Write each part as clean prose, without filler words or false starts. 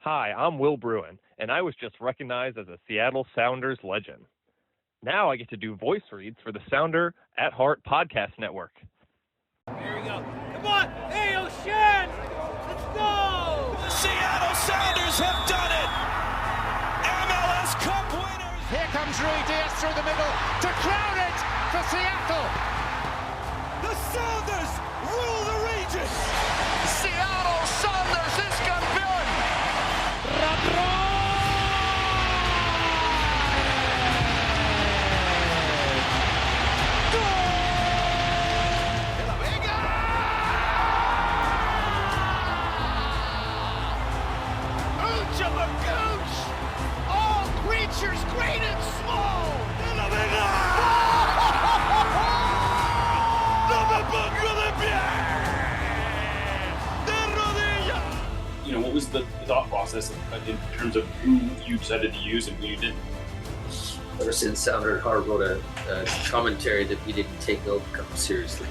Hi, I'm Will Bruin, and I was just recognized as a Seattle Sounders legend. Now I get to do voice reads for the Sounder at Heart podcast network. Here we go. Come on! Hey, O'Shan! Let's go! The Seattle Sounders have done it! MLS Cup winners! Here comes Rui Diaz through the middle to crown it for Seattle! The Sounders rule the region! Seattle Sounders is campeón! All creatures great and small! You know, what was the thought process in terms of who you decided to use and who you didn't? Ever since Sounder at Heart wrote a commentary that we didn't take Gold Cup seriously.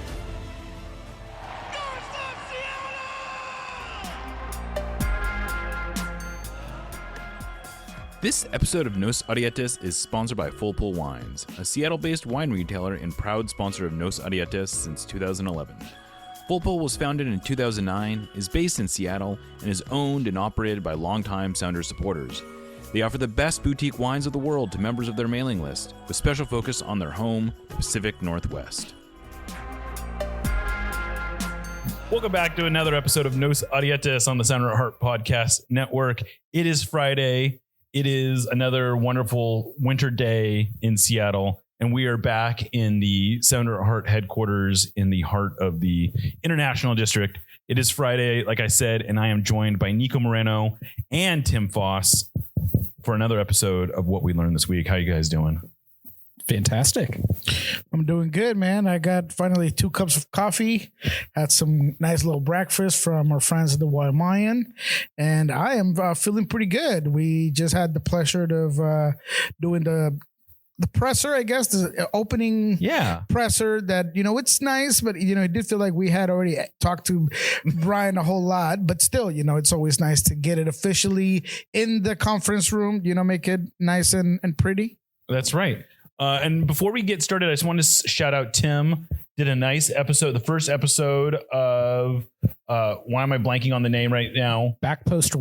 This episode of Nos Arietes is sponsored by Full Pull Wines, a Seattle-based wine retailer and proud sponsor of Nos Arietes since 2011. Full Pull was founded in 2009, is based in Seattle, and is owned and operated by longtime Sounders supporters. They offer the best boutique wines of the world to members of their mailing list, with special focus on their home, the Pacific Northwest. Welcome back to another episode of Nos Arietes on the Sounder at Heart podcast network. It is Friday. It is another wonderful winter day in Seattle, and we are back in the Sounder at Heart headquarters in the heart of the International District. It is Friday, like I said, and I am joined by Niko Moreno and Tim Foss for another episode of What We Learned This Week. How you guys doing? Fantastic. I'm doing good, man. I got finally 2 cups of coffee, had some nice little breakfast from our friends at the Waimaian, and I am feeling pretty good. We just had the pleasure of doing the presser, I guess, the opening presser that, you know, it's nice, but, you know, it did feel like we had already talked to Brian a whole lot, but still, you know, it's always nice to get it officially in the conference room, you know, make it nice and pretty. That's right. And before we get started, I just want to shout out Tim. Did a nice episode, the first episode of, why am I blanking on the name right now? Backpost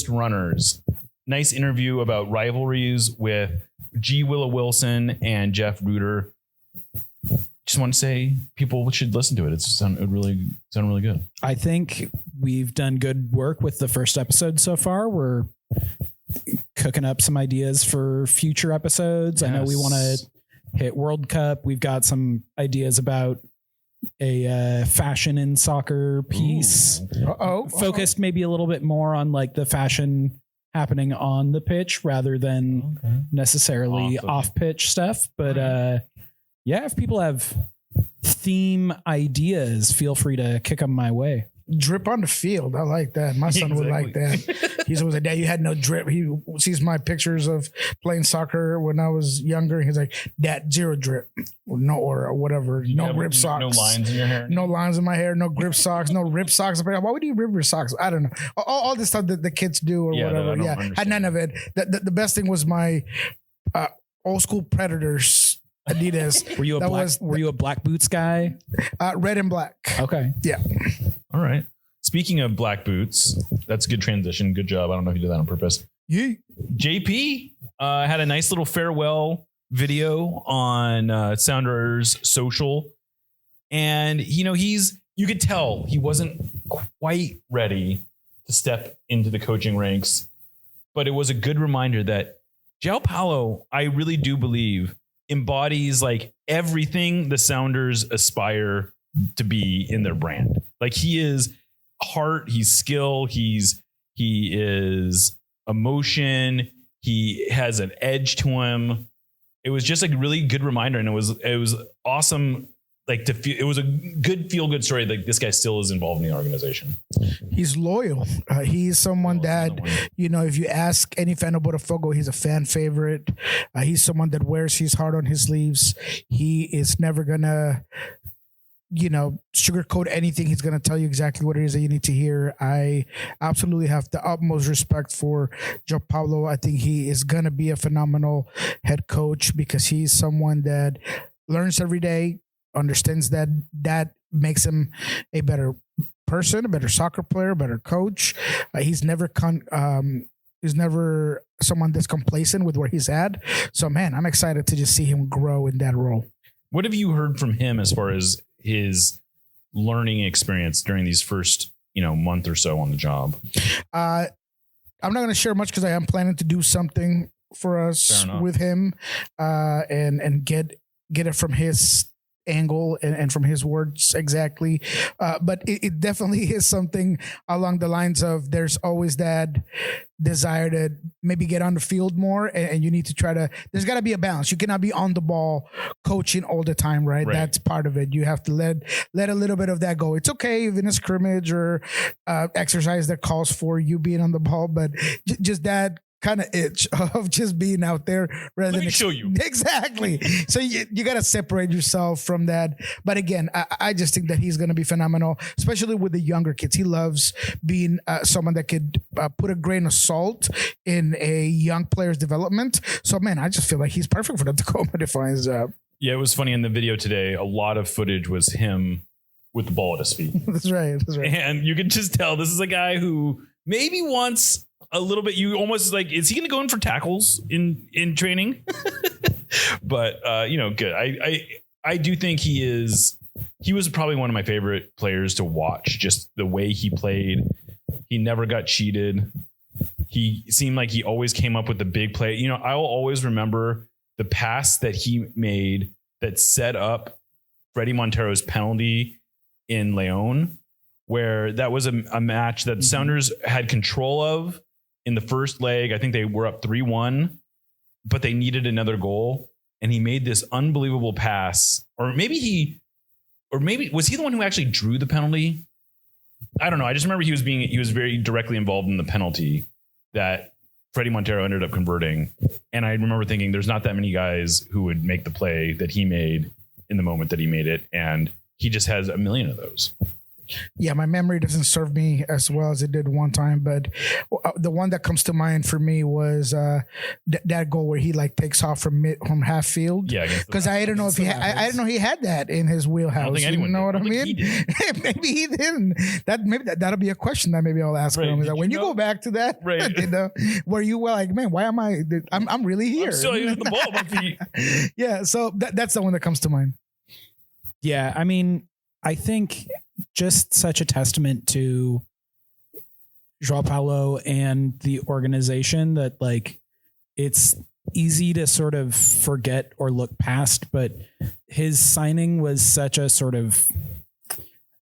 Runners. Nice interview about rivalries with G. Willow Wilson and Jeff Reuter. Just want to say people should listen to it. It sounded really good. I think we've done good work with the first episode so far. We're cooking up some ideas for future episodes. Yes. I know we want to hit World Cup. We've got some ideas about a fashion in soccer piece. Focused maybe a little bit more on like the fashion happening on the pitch rather than necessarily off pitch stuff. But if people have theme ideas, feel free to kick them my way. Drip on the field. I like that. My son would like that. He's always like, Dad, you had no drip. He sees my pictures of playing soccer when I was younger. He's like, Dad, 0 drip. Or whatever. No grip socks. No lines in your hair. No lines in my hair. No grip socks. No rip socks. Why would you rip your socks? I don't know. All this stuff that the kids do or whatever. Had none of it. The best thing was my old school Predators Adidas. Were you a black boots guy? Red and black. Okay. Yeah. All right. Speaking of black boots, that's a good transition. Good job. I don't know if you did that on purpose. Yeah. JP had a nice little farewell video on Sounders social. And, you know, you could tell he wasn't quite ready to step into the coaching ranks. But it was a good reminder that Joao Paulo, I really do believe, embodies like everything the Sounders aspire to be in their brand. Like he is heart, he's skill, he is emotion, he has an edge to him. It was just a really good reminder, and it was awesome. Like to feel, it was a good feel good story. Like this guy still is involved in the organization. He's loyal. He's someone that, you know, if you ask any fan of Botafogo, he's a fan favorite. He's someone that wears his heart on his sleeves. He is never gonna sugarcoat anything. He's going to tell you exactly what it is that you need to hear. I absolutely have the utmost respect for Joao Paulo. I think he is going to be a phenomenal head coach because he's someone that learns every day, understands that makes him a better person, a better soccer player, a better coach. He's never someone that's complacent with where he's at. So, man, I'm excited to just see him grow in that role. What have you heard from him as far as his learning experience during these first, month or so on the job? I'm not going to share much because I am planning to do something for us with him and get it from his angle and from his words exactly. But it definitely is something along the lines of there's always that desire to maybe get on the field more and you need to there's got to be a balance. You cannot be on the ball coaching all the time, right? That's part of it. You have to let a little bit of that go. It's okay if in a scrimmage or exercise that calls for you being on the ball, but just that kind of itch of just being out there rather than show you exactly. So you got to separate yourself from that. But again, I just think that he's going to be phenomenal, especially with the younger kids. He loves being someone that could put a grain of salt in a young player's development. So man, I just feel like he's perfect for the Tacoma Defiance job. Yeah, it was funny in the video today. A lot of footage was him with the ball at his feet. That's right. And you can just tell this is a guy who maybe wants a little bit. You almost like, is he going to go in for tackles in training? But good. I do think he was probably one of my favorite players to watch. Just the way he played. He never got cheated. He seemed like he always came up with the big play. I will always remember the pass that he made that set up Freddie Montero's penalty in León, where that was a match that Sounders had control of in the first leg. I think they were up 3-1, but they needed another goal. And he made this unbelievable pass, or maybe was he the one who actually drew the penalty? I don't know. I just remember he was very directly involved in the penalty that Freddie Montero ended up converting. And I remember thinking there's not that many guys who would make the play that he made in the moment that he made it. And he just has a million of those. Yeah, my memory doesn't serve me as well as it did one time, but the one that comes to mind for me was that goal where he takes off from half field. Yeah, because I don't know if I didn't know he had that in his wheelhouse. I don't think anyone what I mean? Maybe he didn't. That'll be a question that maybe I'll ask him. Is that when you go back to that, right? Where you were like, man, why am I'm really here? I'm still using the ball at my feet. Yeah, so that's the one that comes to mind. Yeah, I mean, I think just such a testament to Joao Paulo and the organization that it's easy to sort of forget or look past, but his signing was such a sort of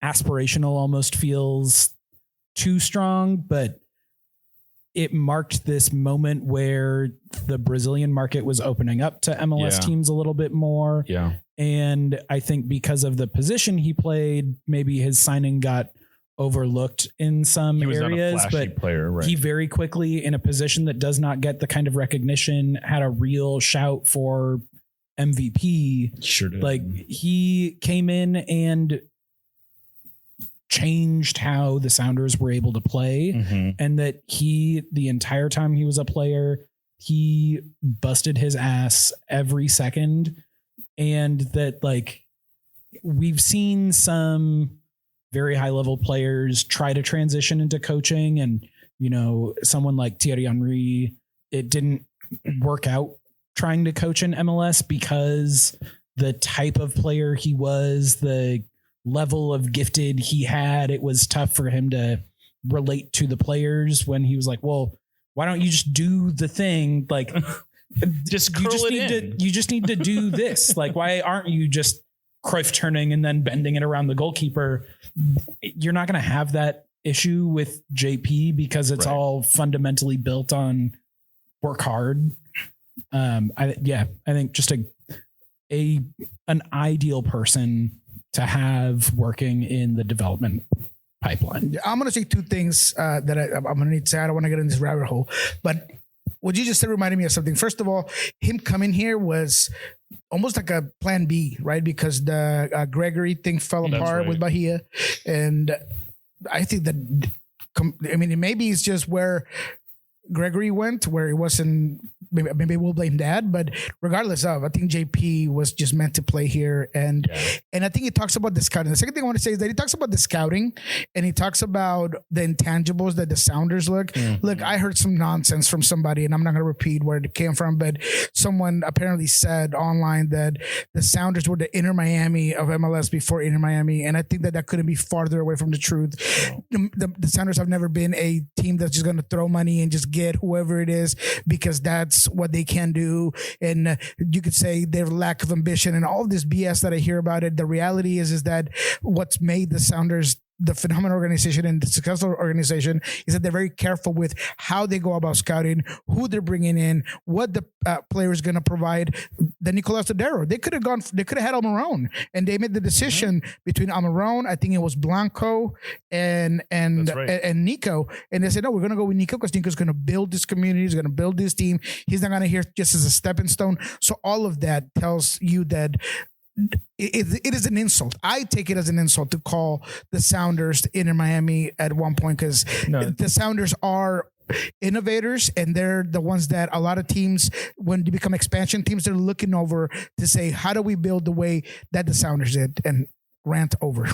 aspirational, almost feels too strong, but it marked this moment where the Brazilian market was opening up to MLS teams a little bit more. Yeah. And I think because of the position he played, maybe his signing got overlooked in some areas, but player, right? He very quickly, in a position that does not get the kind of recognition, had a real shout for MVP. Sure did. He came in and changed how the Sounders were able to play, and that the entire time he was a player, he busted his ass every second. And that we've seen some very high level players try to transition into coaching, and someone like Thierry Henry, it didn't work out trying to coach in MLS because the type of player he was, the level of gifted he had, it was tough for him to relate to the players when he was like, well, why don't you just do the thing? You just need to do this. Why aren't you just Cruyff turning and then bending it around the goalkeeper? You're not going to have that issue with JP because it's all fundamentally built on work hard. I think just an ideal person to have working in the development pipeline. I'm going to say two things that I'm going to need to say. I don't want to get in this rabbit hole, but what you just said reminded me of something. First of all, him coming here was almost like a plan B, right? Because the Gregory thing fell apart with Bahia. And I think that, maybe it's just where Gregory went, where it wasn't. Maybe we'll blame that, but regardless of, I think JP was just meant to play here, and I think he talks about the scouting. The second thing I want to say is that he talks about the scouting, and he talks about the intangibles that the Sounders look. Mm-hmm. Look, I heard some nonsense from somebody, and I'm not going to repeat where it came from, but someone apparently said online that the Sounders were the Inter Miami of MLS before Inter Miami, and I think that couldn't be farther away from the truth. The Sounders have never been a team that's just going to throw money and just get whoever it is because that's what they can do. And you could say their lack of ambition and all this BS that I hear about it. The reality is that what's made the Sounders the phenomenal organization and the successful organization is that they're very careful with how they go about scouting, who they're bringing in, what the player is going to provide. The Nicolas Tadero, they could have had Almiron, and they made the decision between Almiron, I think it was Blanco and Niko, and they said, no, we're going to go with Niko because Niko's going to build this community, he's going to build this team, he's not going to here just as a stepping stone. So all of that tells you that it is an insult. I take it as an insult to call the Sounders Inter Miami at one point because the Sounders are innovators, and they're the ones that a lot of teams, when they become expansion teams, they're looking over to say, how do we build the way that the Sounders did? And rant over.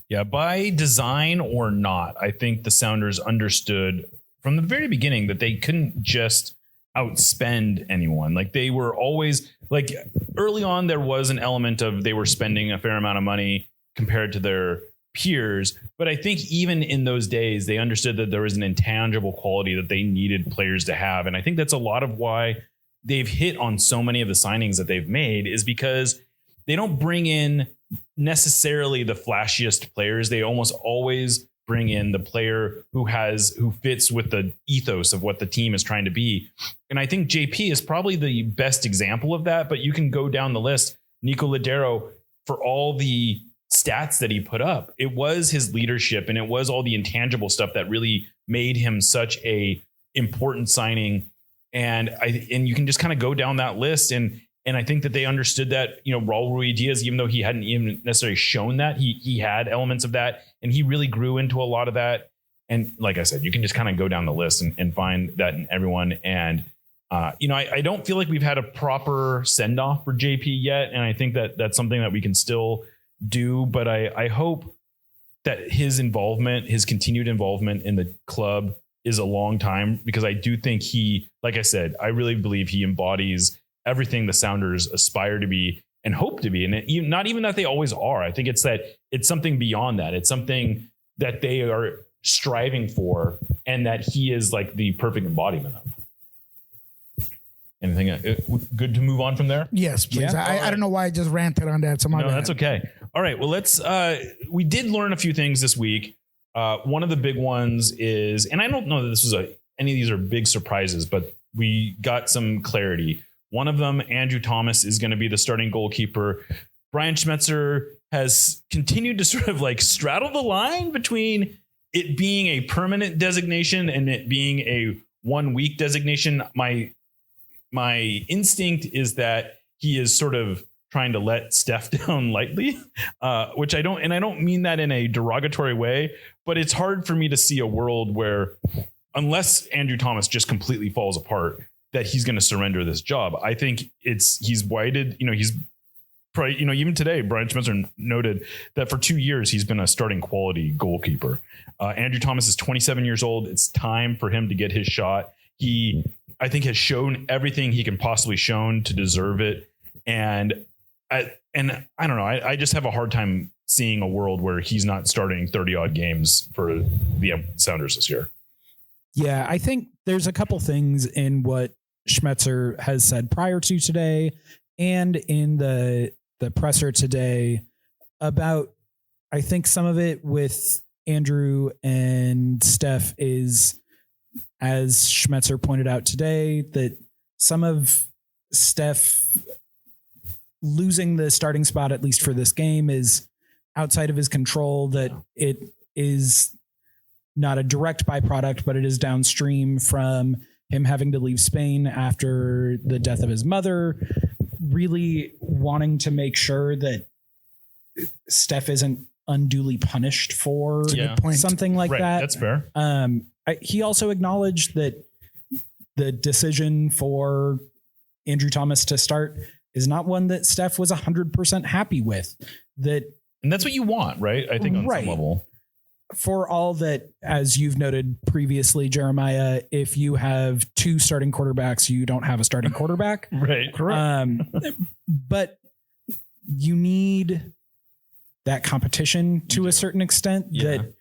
Yeah, by design or not, I think the Sounders understood from the very beginning that they couldn't just outspend anyone. Like they were always like early on, there was an element of they were spending a fair amount of money compared to their peers. But I think even in those days, they understood that there was an intangible quality that they needed players to have. And I think that's a lot of why they've hit on so many of the signings that they've made, is because they don't bring in necessarily the flashiest players. They almost always bring in the player who fits with the ethos of what the team is trying to be. And I think JP is probably the best example of that, but you can go down the list. Niko Lodeiro, for all the stats that he put up, it was his leadership and it was all the intangible stuff that really made him such a important signing. And you can just kind of go down that list. And I think that they understood that, Raul Ruidiaz, even though he hadn't even necessarily shown that, he had elements of that, and he really grew into a lot of that. And like I said, you can just kind of go down the list and find that in everyone. And, I don't feel like we've had a proper send off for JP yet. And I think that that's something that we can still do. But I hope that his continued involvement in the club is a long time, because I do think like I said, I really believe he embodies everything the Sounders aspire to be and hope to be. And not even that they always are. I think it's something beyond that. It's something that they are striving for, and that he is like the perfect embodiment of. Anything good to move on from there? Yes, please. Yeah. I don't know why I just ranted on that. So that's okay. All right. Well, we did learn a few things this week. One of the big ones is, and I don't know that this was any of these are big surprises, but we got some clarity. One of them, Andrew Thomas, is going to be the starting goalkeeper. Brian Schmetzer has continued to sort of like straddle the line between it being a permanent designation and it being a 1 week designation. My instinct is that he is sort of trying to let Steph down lightly, which I don't mean that in a derogatory way, but it's hard for me to see a world where, unless Andrew Thomas just completely falls apart, that he's going to surrender this job. I think he's whited, he's probably, even today, Brian Schmetzer noted that for 2 years, he's been a starting quality goalkeeper. Andrew Thomas is 27 years old. It's time for him to get his shot. He, I think, has shown everything he can possibly shown to deserve it. And I don't know. I just have a hard time seeing a world where he's not starting 30 odd games for the Sounders this year. Yeah, I think there's a couple things in what Schmetzer has said prior to today and in the presser today about, I think some of it with Andrew and Steph is, as Schmetzer pointed out today, that some of Steph losing the starting spot, at least for this game, is outside of his control, that it is not a direct byproduct, but it is downstream from him having to leave Spain after the death of his mother, really wanting to make sure that Steph isn't unduly punished for something like that. That's fair. He also acknowledged that the decision for Andrew Thomas to start is not one that Steph was 100% happy with. And that's what you want, right? I think on some level. For all that, as you've noted previously, Jeremiah, if you have 2 starting quarterbacks, you don't have a starting quarterback. Right. Correct. But you need that competition to a certain extent that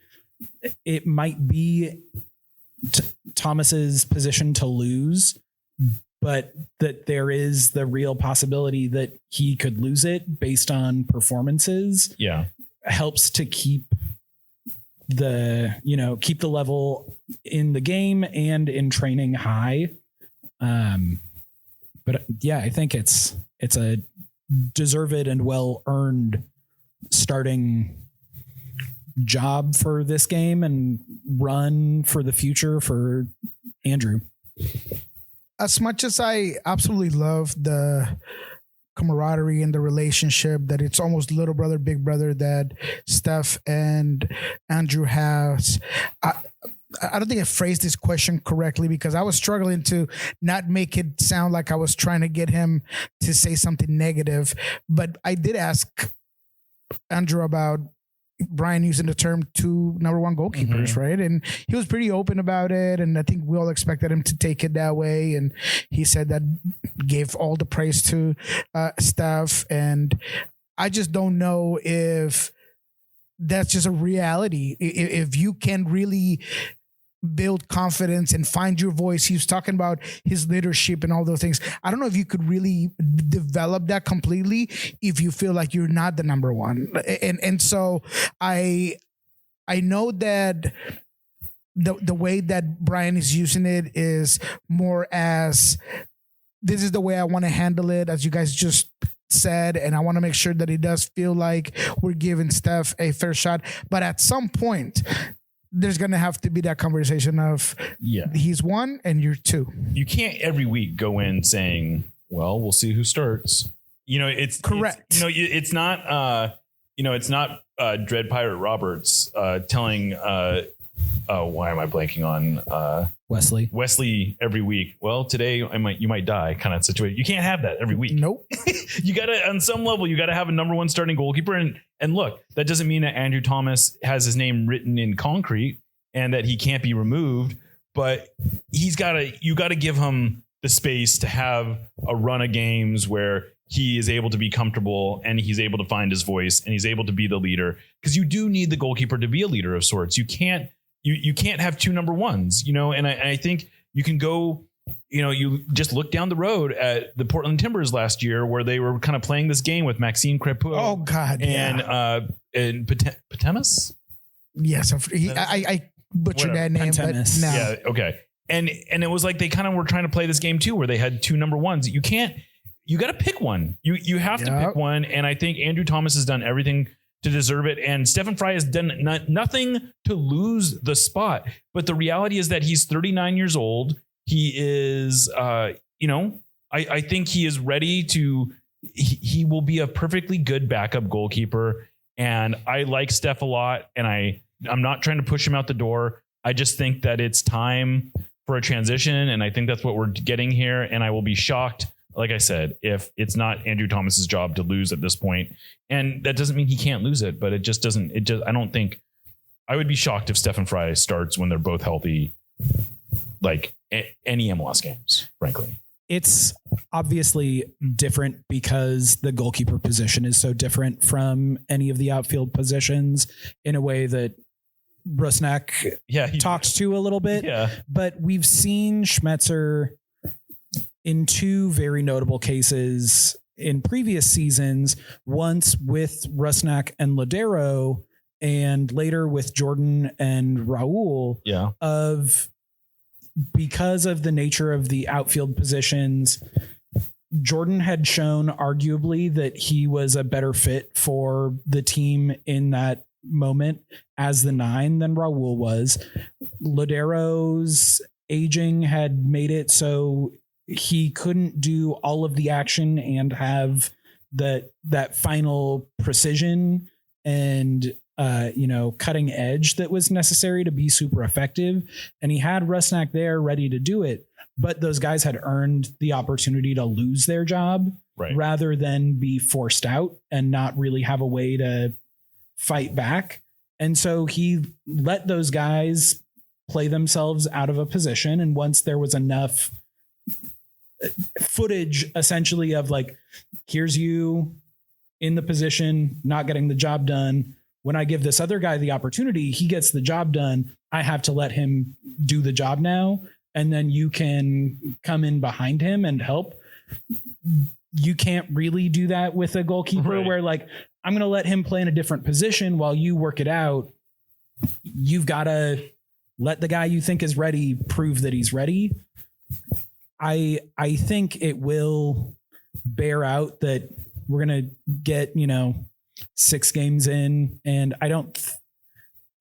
it might be Thomas's position to lose, but that there is the real possibility that he could lose it based on performances. Yeah. Helps to keep the level in the game and in training high. But yeah, I think it's a deserved and well-earned starting job for this game and run for the future for Andrew. As much as I absolutely love the camaraderie and the relationship that it's almost little brother, big brother that Steph and Andrew has, I don't think I phrased this question correctly because I was struggling to not make it sound like I was trying to get him to say something negative. But I did ask Andrew about Brian using the term 2 number 1 goalkeepers, right? And he was pretty open about it. And I think we all expected him to take it that way. And he said that gave all the praise to Steph. And I just don't know if that's just a reality. If you can really build confidence and find your voice. He was talking about his leadership and all those things. I don't know if you could really develop that completely if you feel like you're not the number 1. And so I know that the way that Brian is using it is more as this is the way I want to handle it, as you guys just said, and I want to make sure that it does feel like we're giving Steph a fair shot. But at some point, there's going to have to be that conversation of he's 1 and you're 2. You can't every week go in saying, well, we'll see who starts. It's correct. It's not, it's not Dread Pirate Roberts telling, why am I blanking on Wesley every week? Well, today you might die kind of situation. You can't have that every week. Nope. You got to, on some level, you got to have a number 1 starting goalkeeper. And look, that doesn't mean that Andrew Thomas has his name written in concrete and that he can't be removed, but you got to give him the space to have a run of games where he is able to be comfortable and he's able to find his voice and he's able to be the leader, because you do need the goalkeeper to be a leader of sorts. You can't have 2 number 1s, and I think you can go, you just look down the road at the Portland Timbers last year where they were kind of playing this game with Maxime Crepeau. Oh God. And Patemis. Yes. I butchered that name, but no. Yeah. Okay. And it was like, they kind of were trying to play this game too, where they had 2 number 1s. You got to pick one. You have to pick one. And I think Andrew Thomas has done everything to deserve it. And Stephen Fry has done nothing to lose the spot. But the reality is that he's 39 years old. He is, I think he is ready to, he will be a perfectly good backup goalkeeper. And I like Steph a lot. And I'm not trying to push him out the door. I just think that it's time for a transition. And I think that's what we're getting here. And I will be shocked, like I said, if it's not Andrew Thomas's job to lose at this point. And that doesn't mean he can't lose it, but I don't think, I would be shocked if Stephen Fry starts when they're both healthy, like any MLS games, frankly. It's obviously different because the goalkeeper position is so different from any of the outfield positions in a way that Rusnak talks to a little bit. Yeah. But we've seen Schmetzer in 2 very notable cases in previous seasons, once with Rusnak and Ladero, and later with Jordan and Raul, because of the nature of the outfield positions, Jordan had shown arguably that he was a better fit for the team in that moment as the 9 than Raul was. Ladero's aging had made it so he couldn't do all of the action and have that final precision and cutting edge that was necessary to be super effective. And he had Rusnak there ready to do it, but those guys had earned the opportunity to lose their job rather than be forced out and not really have a way to fight back. And so he let those guys play themselves out of a position. And once there was enough footage essentially of like, here's you in the position, not getting the job done. When I give this other guy the opportunity, he gets the job done. I have to let him do the job now. And then you can come in behind him and help. You can't really do that with a goalkeeper where like, I'm going to let him play in a different position while you work it out. You've got to let the guy you think is ready prove that he's ready. I think it will bear out that we're going to get, 6 games in, and I don't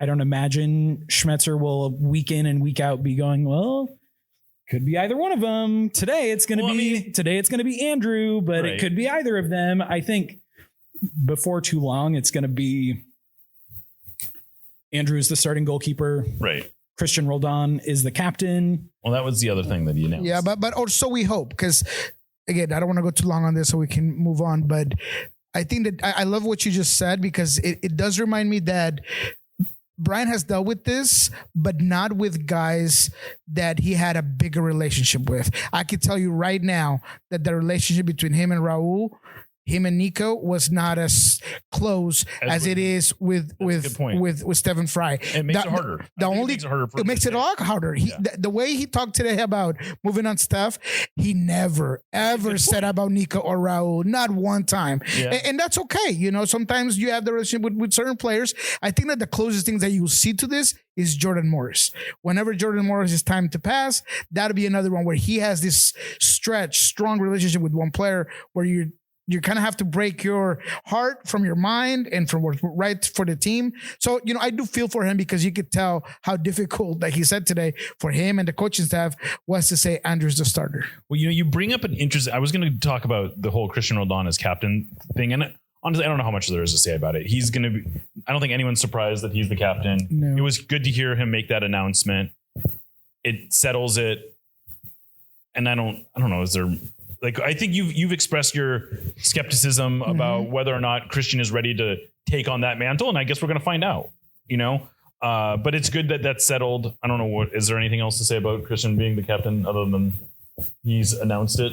imagine Schmetzer will week in and week out be going, well, could be either one of them. Today it's going to be Andrew, but it could be either of them. I think before too long, it's going to be Andrew's the starting goalkeeper. Right. Cristian Roldan is the captain. Well, that was the other thing that he announced. Yeah, but also we hope, because again, I don't want to go too long on this so we can move on, but I think that I love what you just said, because it does remind me that Brian has dealt with this, but not with guys that he had a bigger relationship with. I can tell you right now that the relationship between him and Raul, him and Niko, was not as close as it is with Stephen Fry. It makes it harder. It makes it a lot harder. The way he talked today about moving on stuff, he never ever said about Niko or Raul, not one time. Yeah. And that's okay. Sometimes you have the relationship with certain players. I think that the closest things that you'll see to this is Jordan Morris. Whenever Jordan Morris is time to pass, that'll be another one where he has this strong relationship with one player where you kind of have to break your heart from your mind and from what's right for the team. So, I do feel for him, because you could tell how difficult, like he said today, for him and the coaching staff was to say Andrew's the starter. Well, you bring up an interesting, I was going to talk about the whole Cristian Roldan as captain thing. And honestly, I don't know how much there is to say about it. He's going to be, I don't think anyone's surprised that he's the captain. No. It was good to hear him make that announcement. It settles it. And I don't know, is there, like, I think you've expressed your skepticism about whether or not Cristian is ready to take on that mantle, and I guess we're going to find out. But it's good that that's settled. I don't know, is there anything else to say about Cristian being the captain other than he's announced it?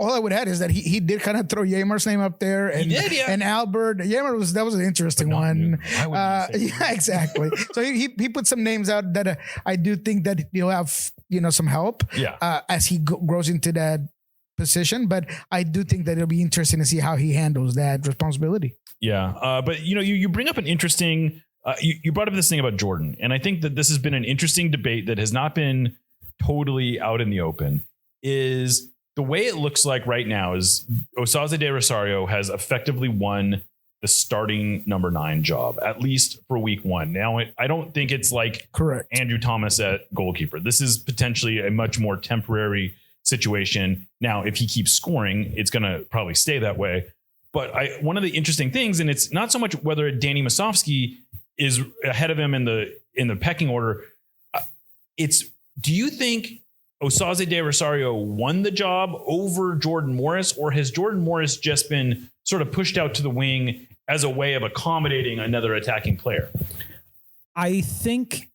All I would add is that he did kind of throw Yamar's name up there, and and Albert. Yamar was an interesting one. Yeah, exactly. So he put some names out that I do think that he'll have some help as he grows into that position, but I do think that it'll be interesting to see how he handles that responsibility. Yeah. But you bring up an interesting, you brought up this thing about Jordan. And I think that this has been an interesting debate that has not been totally out in the open. Is the way it looks like right now is Osaze de Rosario has effectively won the starting number 9 job, at least for week 1. Now, I don't think it's like correct Andrew Thomas at goalkeeper. This is potentially a much more temporary situation. Now, if he keeps scoring, it's going to probably stay that way. But one of the interesting things, and it's not so much whether Danny Musovski is ahead of him in the pecking order. Do you think Osaze de Rosario won the job over Jordan Morris, or has Jordan Morris just been sort of pushed out to the wing as a way of accommodating another attacking player? I think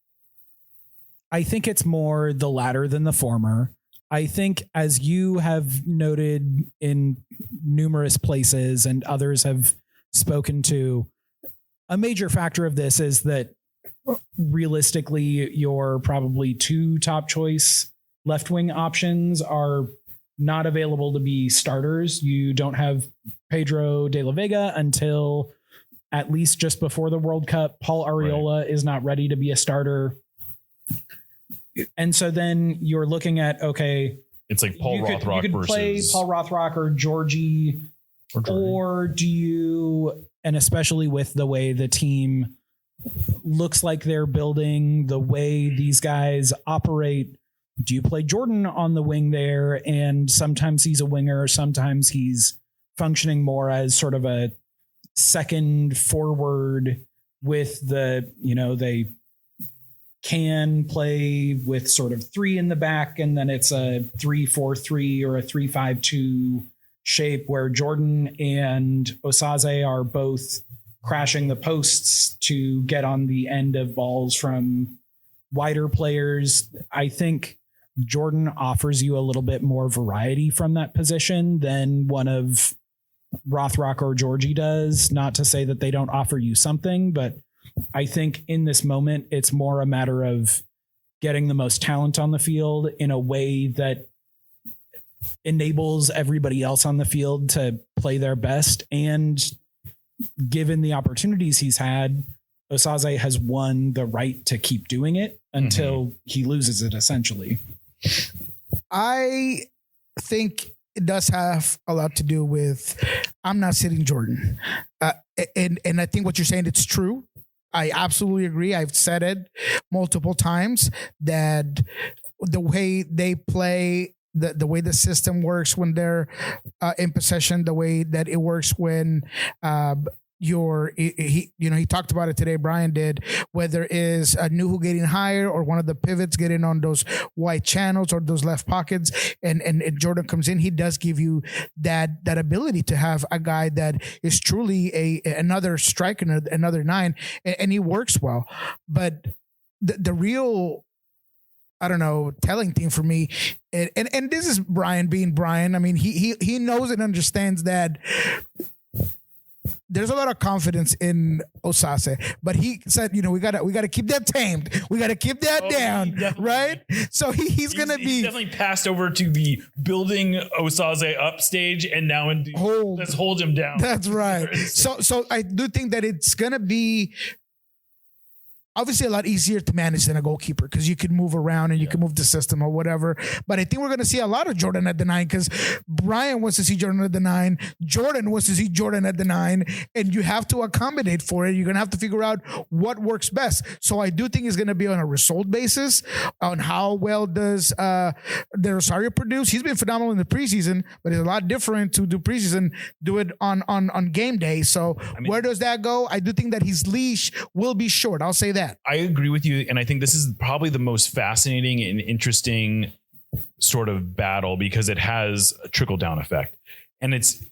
it's more the latter than the former. I think, as you have noted in numerous places and others have spoken to, a major factor of this is that realistically, your probably 2 top choice left wing options are not available to be starters. You don't have Pedro de la Vega until at least just before the World Cup. Paul Arriola is not ready to be a starter. And so then you're looking at, okay, it's like Paul Rothrock you could versus play Paul Rothrock or Georgie, or do you, and especially with the way the team looks like they're building, the way these guys operate, do you play Jordan on the wing there? And sometimes he's a winger, sometimes he's functioning more as sort of a second forward with the, they can play with sort of 3 in the back, and then it's a 3-4-3 or a 3-5-2 shape where Jordan and Osaze are both crashing the posts to get on the end of balls from wider players. I think Jordan offers you a little bit more variety from that position than one of Rothrock or Georgie does. Not to say that they don't offer you something, but I think in this moment, it's more a matter of getting the most talent on the field in a way that enables everybody else on the field to play their best. And given the opportunities he's had, Osaze has won the right to keep doing it until he loses it, essentially. I think it does have a lot to do with I'm not sitting Jordan. And I think what you're saying, it's true. I absolutely agree. I've said it multiple times that the way they play, the way the system works when they're in possession, the way that it works when he talked about it today, Brian did, whether is a Nuhu getting higher or one of the pivots getting on those wide channels or those left pockets and Jordan comes in, he does give you that ability to have a guy that is truly another striker, another 9, and he works well. But the real, I don't know, telling thing for me, and this is Brian being Brian. I mean, he knows and understands that there's a lot of confidence in Osaze, but he said, we gotta keep that tamed. We gotta keep that down, right? So he's definitely passed over to the building Osaze up stage, and now let's hold him down. That's right. So I do think that it's gonna be obviously a lot easier to manage than a goalkeeper because you can move around and you can move the system or whatever. But I think we're going to see a lot of Jordan at the 9 because Brian wants to see Jordan at the 9. Jordan wants to see Jordan at the 9, and you have to accommodate for it. You're going to have to figure out what works best. So I do think it's going to be on a result basis on how well does De Rosario produce. He's been phenomenal in the preseason, but it's a lot different to do preseason, do it on game day. So where does that go? I do think that his leash will be short. I'll say that. I agree with you. And I think this is probably the most fascinating and interesting sort of battle because it has a trickle down effect. And it's,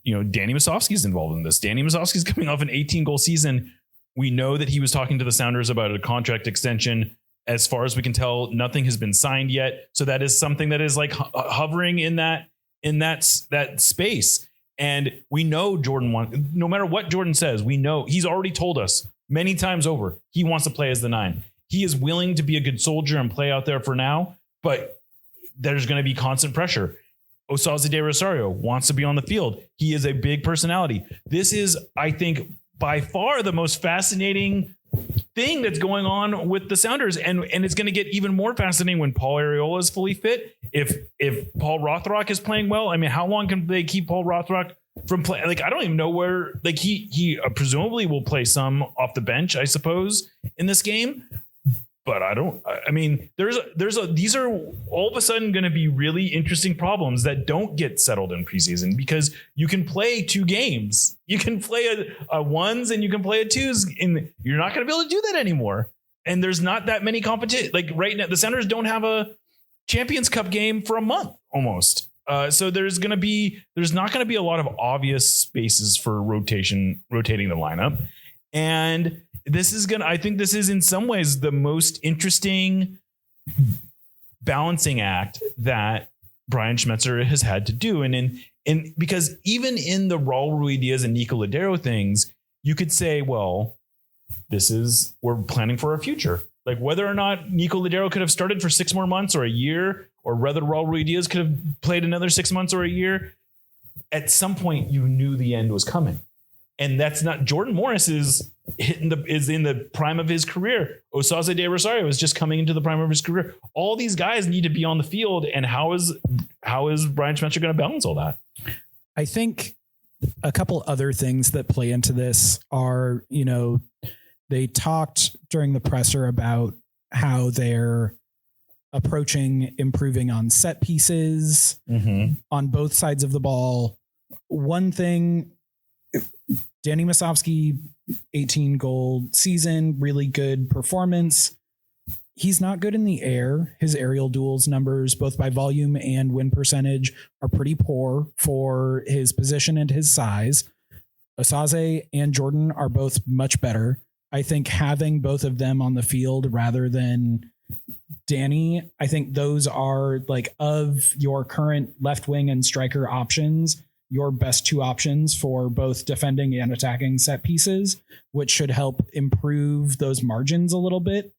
Danny Musovski's involved in this. Danny Musovski's coming off an 18-goal season. We know that he was talking to the Sounders about a contract extension. As far as we can tell, nothing has been signed yet. So that is something that is like hovering in that space. And we know Jordan wants, no matter what Jordan says, we know he's already told us many times over, he wants to play as the 9. He is willing to be a good soldier and play out there for now, but there's going to be constant pressure. Osaze De Rosario wants to be on the field. He is a big personality. This is, I think, by far the most fascinating thing that's going on with the Sounders. And it's going to get even more fascinating when Paul Arriola is fully fit. If Paul Rothrock is playing well, I mean, how long can they keep Paul Rothrock from playing? Like, I don't even know where, like he presumably will play some off the bench, I suppose, in this game. But these are all of a sudden going to be really interesting problems that don't get settled in preseason because you can play 2 games. You can play a 1s and you can play a 2s, and you're not going to be able to do that anymore. And there's not that many competition. Like right now, the Sounders don't have a Champions Cup game for a month almost. So there's not going to be a lot of obvious spaces for rotating the lineup. And I think this is in some ways the most interesting balancing act that Brian Schmetzer has had to do. And because even in the Raul Ruidiaz and Niko Lodeiro things, you could say, well, we're planning for our future. Like whether or not Niko Lodeiro could have started for 6 more months or a year, or whether Raul Ruidiaz could have played another 6 months or a year, at some point you knew the end was coming. And that's not Jordan Morris is in the prime of his career. Osaze De Rosario is just coming into the prime of his career. All these guys need to be on the field. And how is Brian Schmetzer going to balance all that? I think a couple other things that play into this are, they talked during the presser about how they're improving on set pieces on both sides of the ball. One thing, Danny Musovski, 18 goal season, really good performance. He's not good in the air. His aerial duels numbers, both by volume and win percentage, are pretty poor for his position and his size. Osaze and Jordan are both much better. I think having both of them on the field rather than Danny, I think those are, like, of your current left wing and striker options, your best two options for both defending and attacking set pieces, which should help improve those margins a little bit.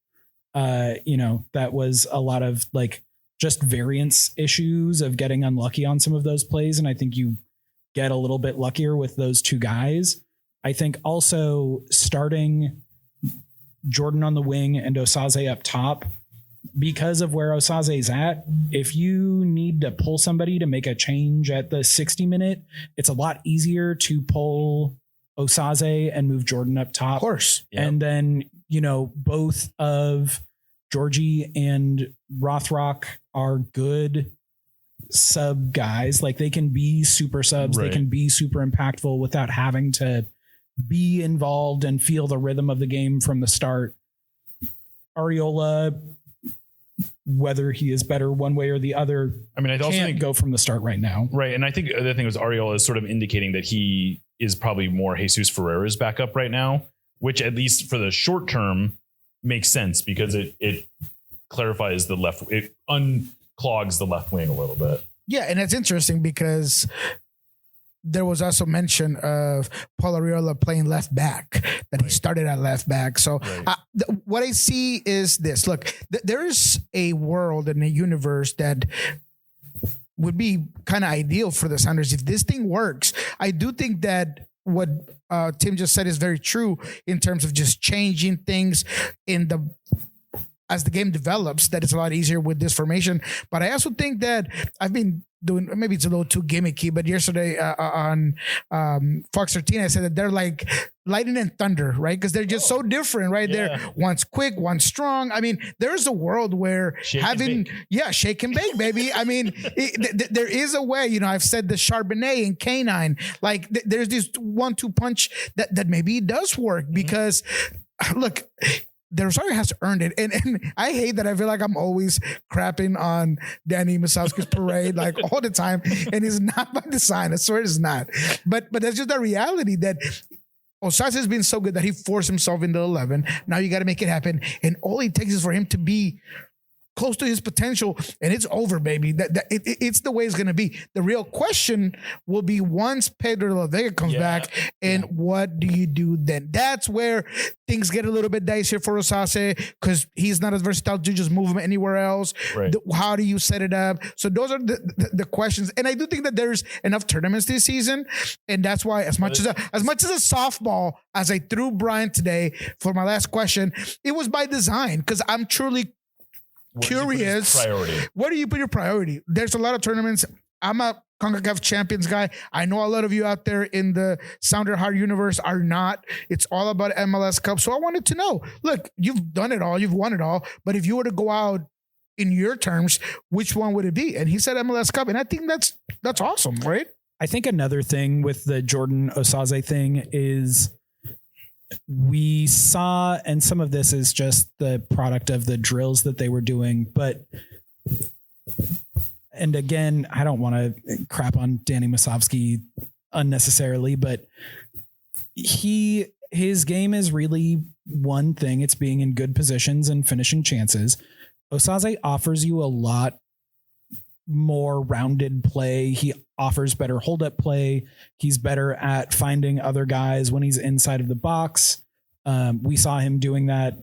That was a lot of, like, just variance issues of getting unlucky on some of those plays. And I think you get a little bit luckier with those two guys. I think also starting Jordan on the wing and Osaze up top, because of where Osaze's at, if you need to pull somebody to make a change at the 60-minute, it's a lot easier to pull Osaze and move Jordan up top. Of course. Yep. And then, both of Georgie and Rothrock are good sub guys. Like, they can be super subs. Right. They can be super impactful without having to be involved and feel the rhythm of the game from the start. Ariola, whether he is better one way or the other, I also can't go from the start right now. Right. And I think the other thing was Ariola is sort of indicating that he is probably more Jesus Ferreira's backup right now, which at least for the short term makes sense because it clarifies it unclogs the left wing a little bit. Yeah. And it's interesting because there was also mention of Paulo Ariola playing left back, that he started at left back. So what I see is this. Look, there is a world and a universe that would be kind of ideal for the Sounders if this thing works. I do think that what Tim just said is very true in terms of just changing things as the game develops, that it's a lot easier with this formation. But I also think that I've been doing, maybe it's a little too gimmicky, but yesterday on Fox 13, I said that they're like lightning and thunder, right? Because they're just so different, right? Yeah. They're one's quick, one's strong. I mean, there's a world where shake and bake, baby. I mean, there is a way, I've said the Charbonnet and Canine, like there's this 1-2 punch that maybe does work because look, the Rosario has earned it. And I hate that I feel like I'm always crapping on Danny Musovski's parade like all the time. And it's not by design. I swear it's not. But that's just the reality that Osaze has been so good that he forced himself into 11. Now you got to make it happen. And all it takes is for him to be close to his potential, and it's over, baby. It's the way it's going to be. The real question will be once Pedro de la Vega comes back, and what do you do then? That's where things get a little bit dicier for Osaze because he's not as versatile to just move him anywhere else. Right. How do you set it up? So those are the questions. And I do think that there's enough tournaments this season, and that's why as much as a softball as I threw Brian today for my last question, it was by design because I'm truly curious. Where do you put your priority? There's a lot of tournaments. I'm a CONCACAF champions guy. I know a lot of you out there in the Sounder Heart universe are not. It's all about MLS Cup. So I wanted to know, look, you've done it all. You've won it all. But if you were to go out in your terms, which one would it be? And he said MLS Cup. And I think that's awesome, right? I think another thing with the Jordan Osaze thing is we saw, and some of this is just the product of the drills that they were doing, and again, I don't want to crap on Danny Musovski unnecessarily, but his game is really one thing. It's being in good positions and finishing chances. Osaze offers you a lot more rounded play. He offers better hold up play. He's better at finding other guys when he's inside of the box. We saw him doing that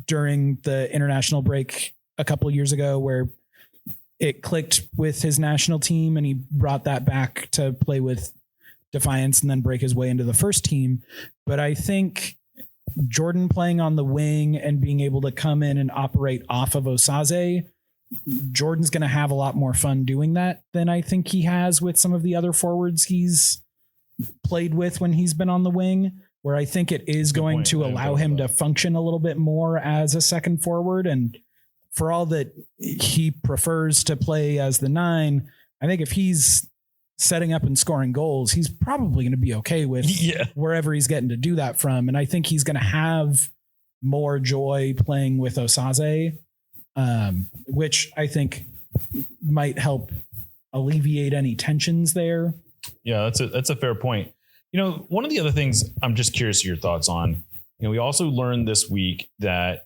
during the international break a couple of years ago where it clicked with his national team and he brought that back to play with Defiance and then break his way into the first team. But I think Jordan playing on the wing and being able to come in and operate off of Osaze, Jordan's going to have a lot more fun doing that than I think he has with some of the other forwards he's played with when he's been on the wing, where I think it is going to allow him to function a little bit more as a second forward. And for all that he prefers to play as the 9, I think if he's setting up and scoring goals, he's probably going to be okay with wherever he's getting to do that from. And I think he's going to have more joy playing with Osaze, which I think might help alleviate any tensions there. Yeah, that's a fair point. One of the other things I'm just curious of your thoughts on, we also learned this week that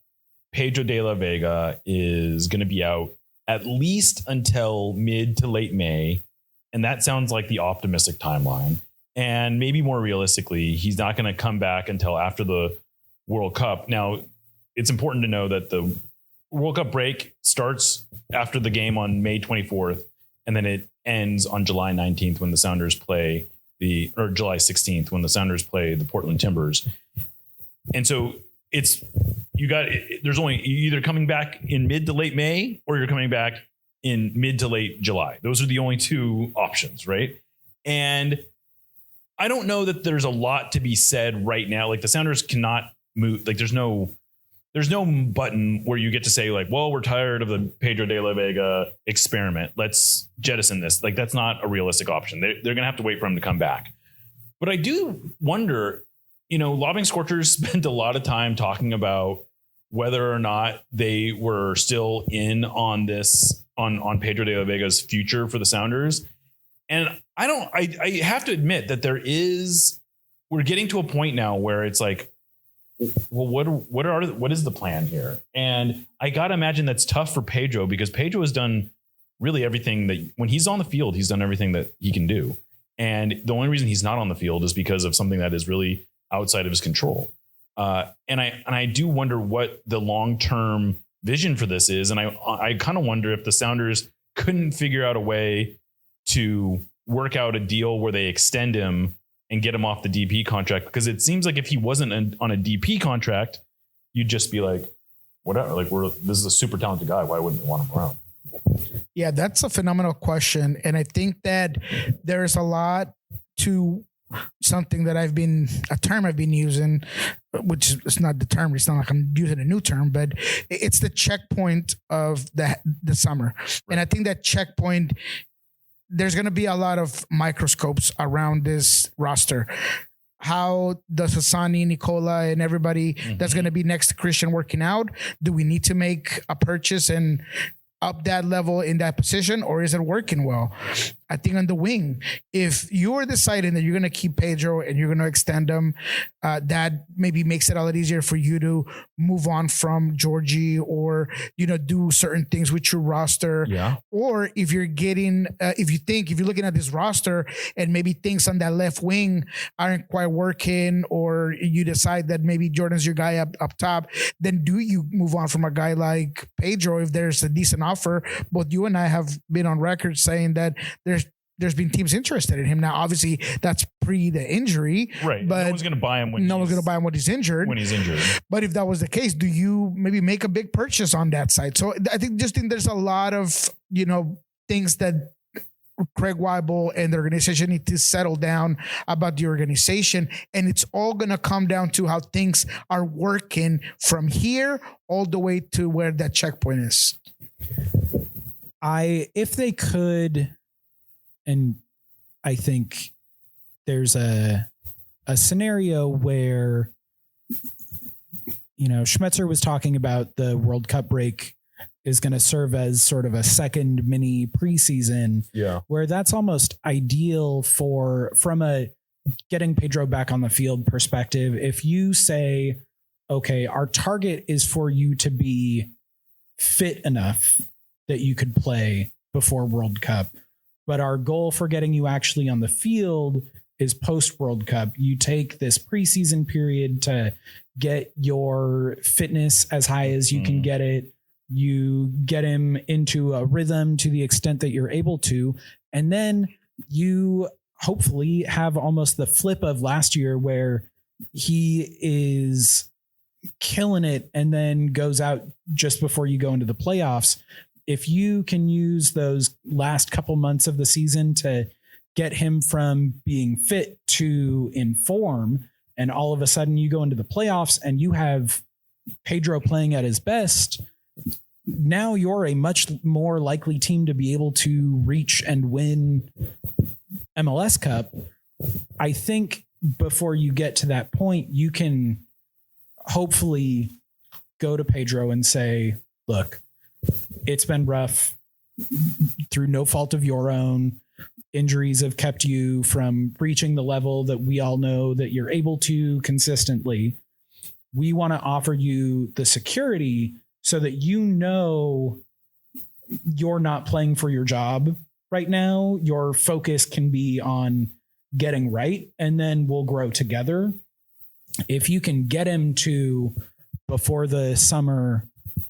Pedro de la Vega is going to be out at least until mid to late May. And that sounds like the optimistic timeline. And maybe more realistically, he's not going to come back until after the World Cup. Now, it's important to know that the World Cup break starts after the game on May 24th, and then it ends on July 19th when the Sounders play or July 16th when the Sounders play the Portland Timbers. And so there's only, you're either coming back in mid to late May or you're coming back in mid to late July. Those are the only two options, right? And I don't know that there's a lot to be said right now. Like the Sounders cannot move. Like there's no button where you get to say like, well, we're tired of the Pedro de la Vega experiment. Let's jettison this. Like that's not a realistic option. They're going to have to wait for him to come back. But I do wonder, Lobbing Scorchers spent a lot of time talking about whether or not they were still in on this, on Pedro de la Vega's future for the Sounders. And I have to admit that we're getting to a point now where it's like, well, what is the plan here? And I got to imagine that's tough for Pedro because Pedro has done really everything that when he's on the field, he's done everything that he can do. And the only reason he's not on the field is because of something that is really outside of his control. And I do wonder what the long-term vision for this is. And I kind of wonder if the Sounders couldn't figure out a way to work out a deal where they extend him and get him off the DP contract, because it seems like if he wasn't on a DP contract, you'd just be like, whatever, like this is a super talented guy. Why wouldn't we want him around? Yeah, that's a phenomenal question. And I think that there's a lot to something that a term I've been using, which is not the term. It's not like I'm using a new term, but it's the checkpoint of the summer. Right. And I think that checkpoint, there's going to be a lot of microscopes around this roster. How does Hassani, Nicola, and everybody that's going to be next to Cristian working out? Do we need to make a purchase and up that level in that position, or is it working well? I think on the wing, if you're deciding that you're going to keep Pedro and you're going to extend him, that maybe makes it a lot easier for you to move on from Georgie or, do certain things with your roster. Yeah. Or if you're if you're looking at this roster and maybe things on that left wing aren't quite working, or you decide that maybe Jordan's your guy up top, then do you move on from a guy like Pedro if there's a decent offer? Both you and I have been on record saying that there's been teams interested in him. Now, obviously, that's pre the injury, right? But no one's going to buy him when he's injured. When he's injured. But if that was the case, do you maybe make a big purchase on that side? So I think there's a lot of things that Craig Weibel and the organization need to settle down about the organization, and it's all going to come down to how things are working from here all the way to where that checkpoint is. If they could, and I think there's a scenario where, Schmetzer was talking about the World Cup break is going to serve as sort of a second mini preseason, where that's almost ideal from a getting Pedro back on the field perspective. If you say, okay, our target is for you to be fit enough that you could play before World Cup, but our goal for getting you actually on the field is post World Cup. You take this preseason period to get your fitness as high as you can get it. You get him into a rhythm to the extent that you're able to. And then you hopefully have almost the flip of last year where he is killing it and then goes out just before you go into the playoffs. If you can use those last couple months of the season to get him from being fit to in form, and all of a sudden you go into the playoffs and you have Pedro playing at his best, now you're a much more likely team to be able to reach and win MLS Cup. I think before you get to that point, you can hopefully go to Pedro and say, look, it's been rough through no fault of your own. Injuries have kept you from reaching the level that we all know that you're able to consistently. We want to offer you the security so that you know you're not playing for your job right now. Your focus can be on getting right, and then we'll grow together. If you can get him to, before the summer,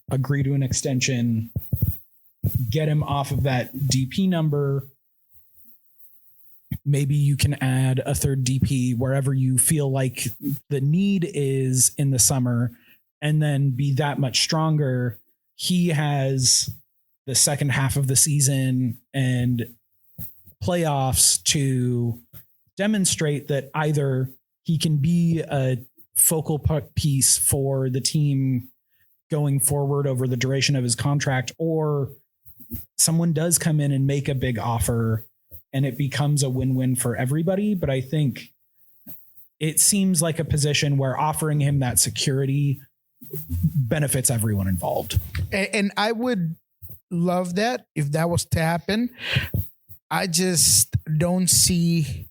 agree to an extension, get him off of that DP number, maybe you can add a third DP wherever you feel like the need is in the summer, and then be that much stronger. He has the second half of the season and playoffs to demonstrate that either he can be a focal piece for the team going forward over the duration of his contract, or someone does come in and make a big offer and it becomes a win-win for everybody. But I think it seems like a position where offering him that security benefits everyone involved. And I would love that if that was to happen. I just don't see.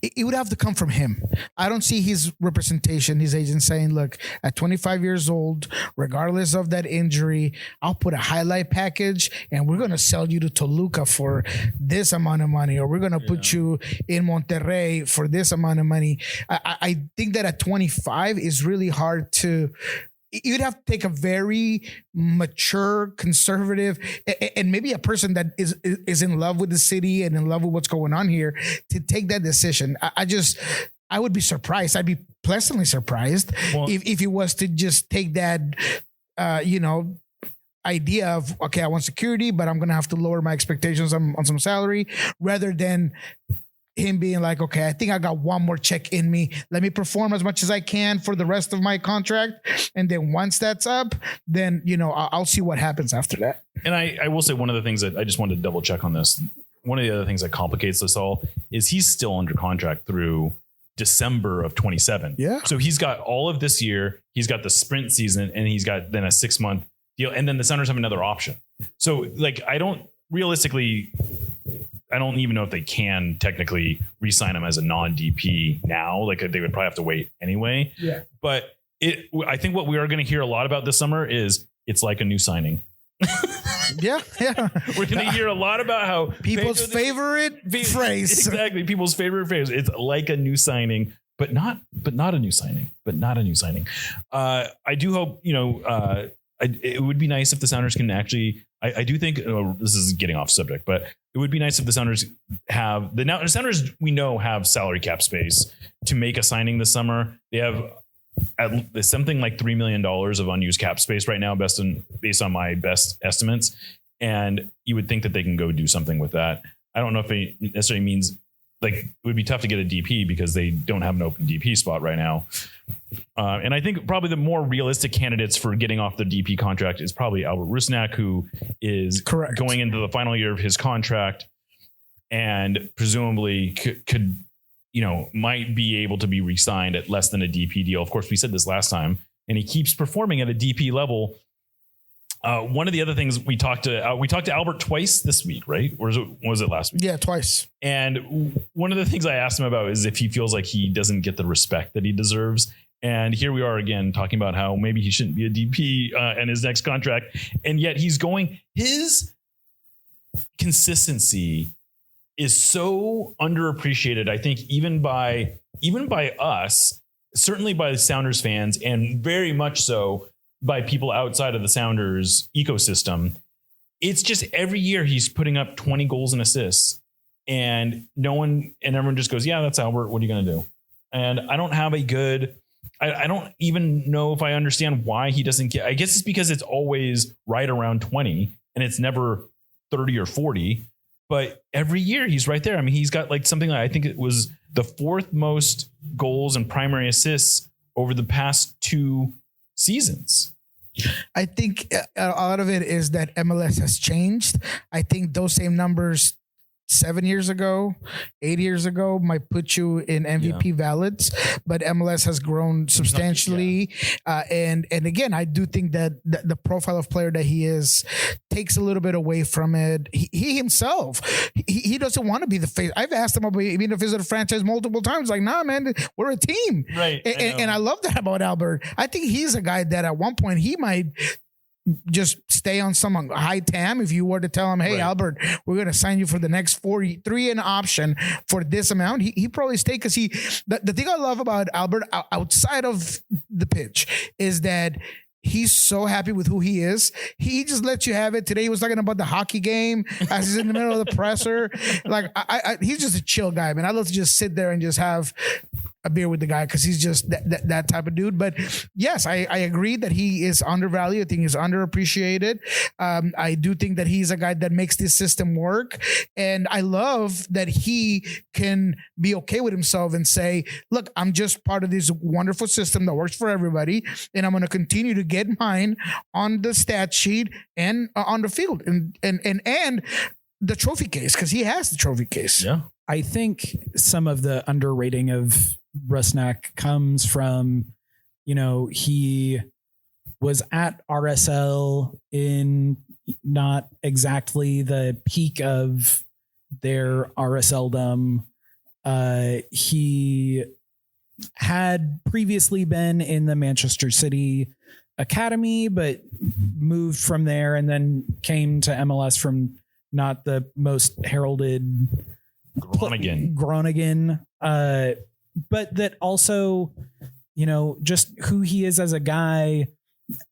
It would have to come from him. I don't see his representation, his agent saying, look, at 25 years old, regardless of that injury, I'll put a highlight package and we're going to sell you to Toluca for this amount of money, or we're going to put you in Monterrey for this amount of money. I think that at 25 is really hard to. You'd have to take a very mature, conservative, and maybe a person that is in love with the city and in love with what's going on here to take that decision. I would be surprised. I'd be pleasantly surprised if he was to just take that, idea of, okay, I want security, but I'm going to have to lower my expectations on some salary, rather than him being like, okay, I think I got one more check in me. Let me perform as much as I can for the rest of my contract. And then once that's up, then, I'll see what happens after that. And I will say one of the things that I just wanted to double check on this. One of the other things that complicates this all is he's still under contract through December of 27. Yeah. So he's got all of this year. He's got the sprint season, and he's got then a 6-month deal. And then the Sounders have another option. So I don't even know if they can technically re-sign him as a non-DP now. They would probably have to wait anyway. Yeah. But I think what we are going to hear a lot about this summer is it's like a new signing. Yeah. We're going to hear a lot about how people's favorite phrase. Exactly. People's favorite phrase. It's like a new signing, but not a new signing. I do hope, it would be nice if the Sounders can actually, I do think this is getting off subject, but it would be nice if the Sounders have the Sounders we know have salary cap space to make a signing this summer. They have something like $3 million of unused cap space right now, based on my best estimates. And you would think that they can go do something with that. I don't know if it necessarily means it would be tough to get a DP because they don't have an open DP spot right now. And I think probably the more realistic candidates for getting off the DP contract is probably Albert Rusnak, who is going into the final year of his contract and presumably could might be able to be re-signed at less than a DP deal. Of course, we said this last time, and he keeps performing at a DP level. One of the other things we talked to Albert twice this week, right? Or was it last week? Yeah, twice. And one of the things I asked him about is if he feels like he doesn't get the respect that he deserves. And here we are again talking about how maybe he shouldn't be a DP in his next contract. And yet his consistency is so underappreciated. I think even by us, certainly by the Sounders fans, and very much so by people outside of the Sounders ecosystem. It's just every year he's putting up 20 goals and assists, and everyone just goes, yeah, that's Albert. What are you going to do? And I don't have I don't even know if I understand why he doesn't get, I guess it's because it's always right around 20 and it's never 30 or 40, but every year he's right there. I mean, he's got something I think it was the 4th most goals and primary assists over the past 2 seasons. I think a lot of it is that MLS has changed. I think those same numbers 7 years ago, 8 years ago might put you in MVP valids, but MLS has grown substantially. And again, I do think that the profile of player that he is takes a little bit away from it. He himself, he doesn't want to be the face. I've asked him about being a face of the franchise multiple times. Like, nah, man, we're a team. Right. And I love that about Albert. I think he's a guy that at one point he might just stay on some high TAM. If you were to tell him, hey, Albert, we're going to sign you for the next 3 an option for this amount, he probably stay, because the thing I love about Albert outside of the pitch is that he's so happy with who he is. He just lets you have it. Today he was talking about the hockey game as he's in the middle of the presser. Like he's just a chill guy, man. I love to just sit there and just have a beer with the guy because he's just that type of dude. But yes, I agree that he is undervalued. I think he's underappreciated. I do think that he's a guy that makes this system work. And I love that he can be okay with himself and say, look, I'm just part of this wonderful system that works for everybody. And I'm going to continue to get mine on the stat sheet and on the field and the trophy case, because he has the trophy case. Yeah. I think some of the underrating of Rusnak comes from, he was at RSL in not exactly the peak of their RSLdom. He had previously been in the Manchester City Academy, but moved from there and then came to MLS from not the most heralded Groningen. But that also, just who he is as a guy.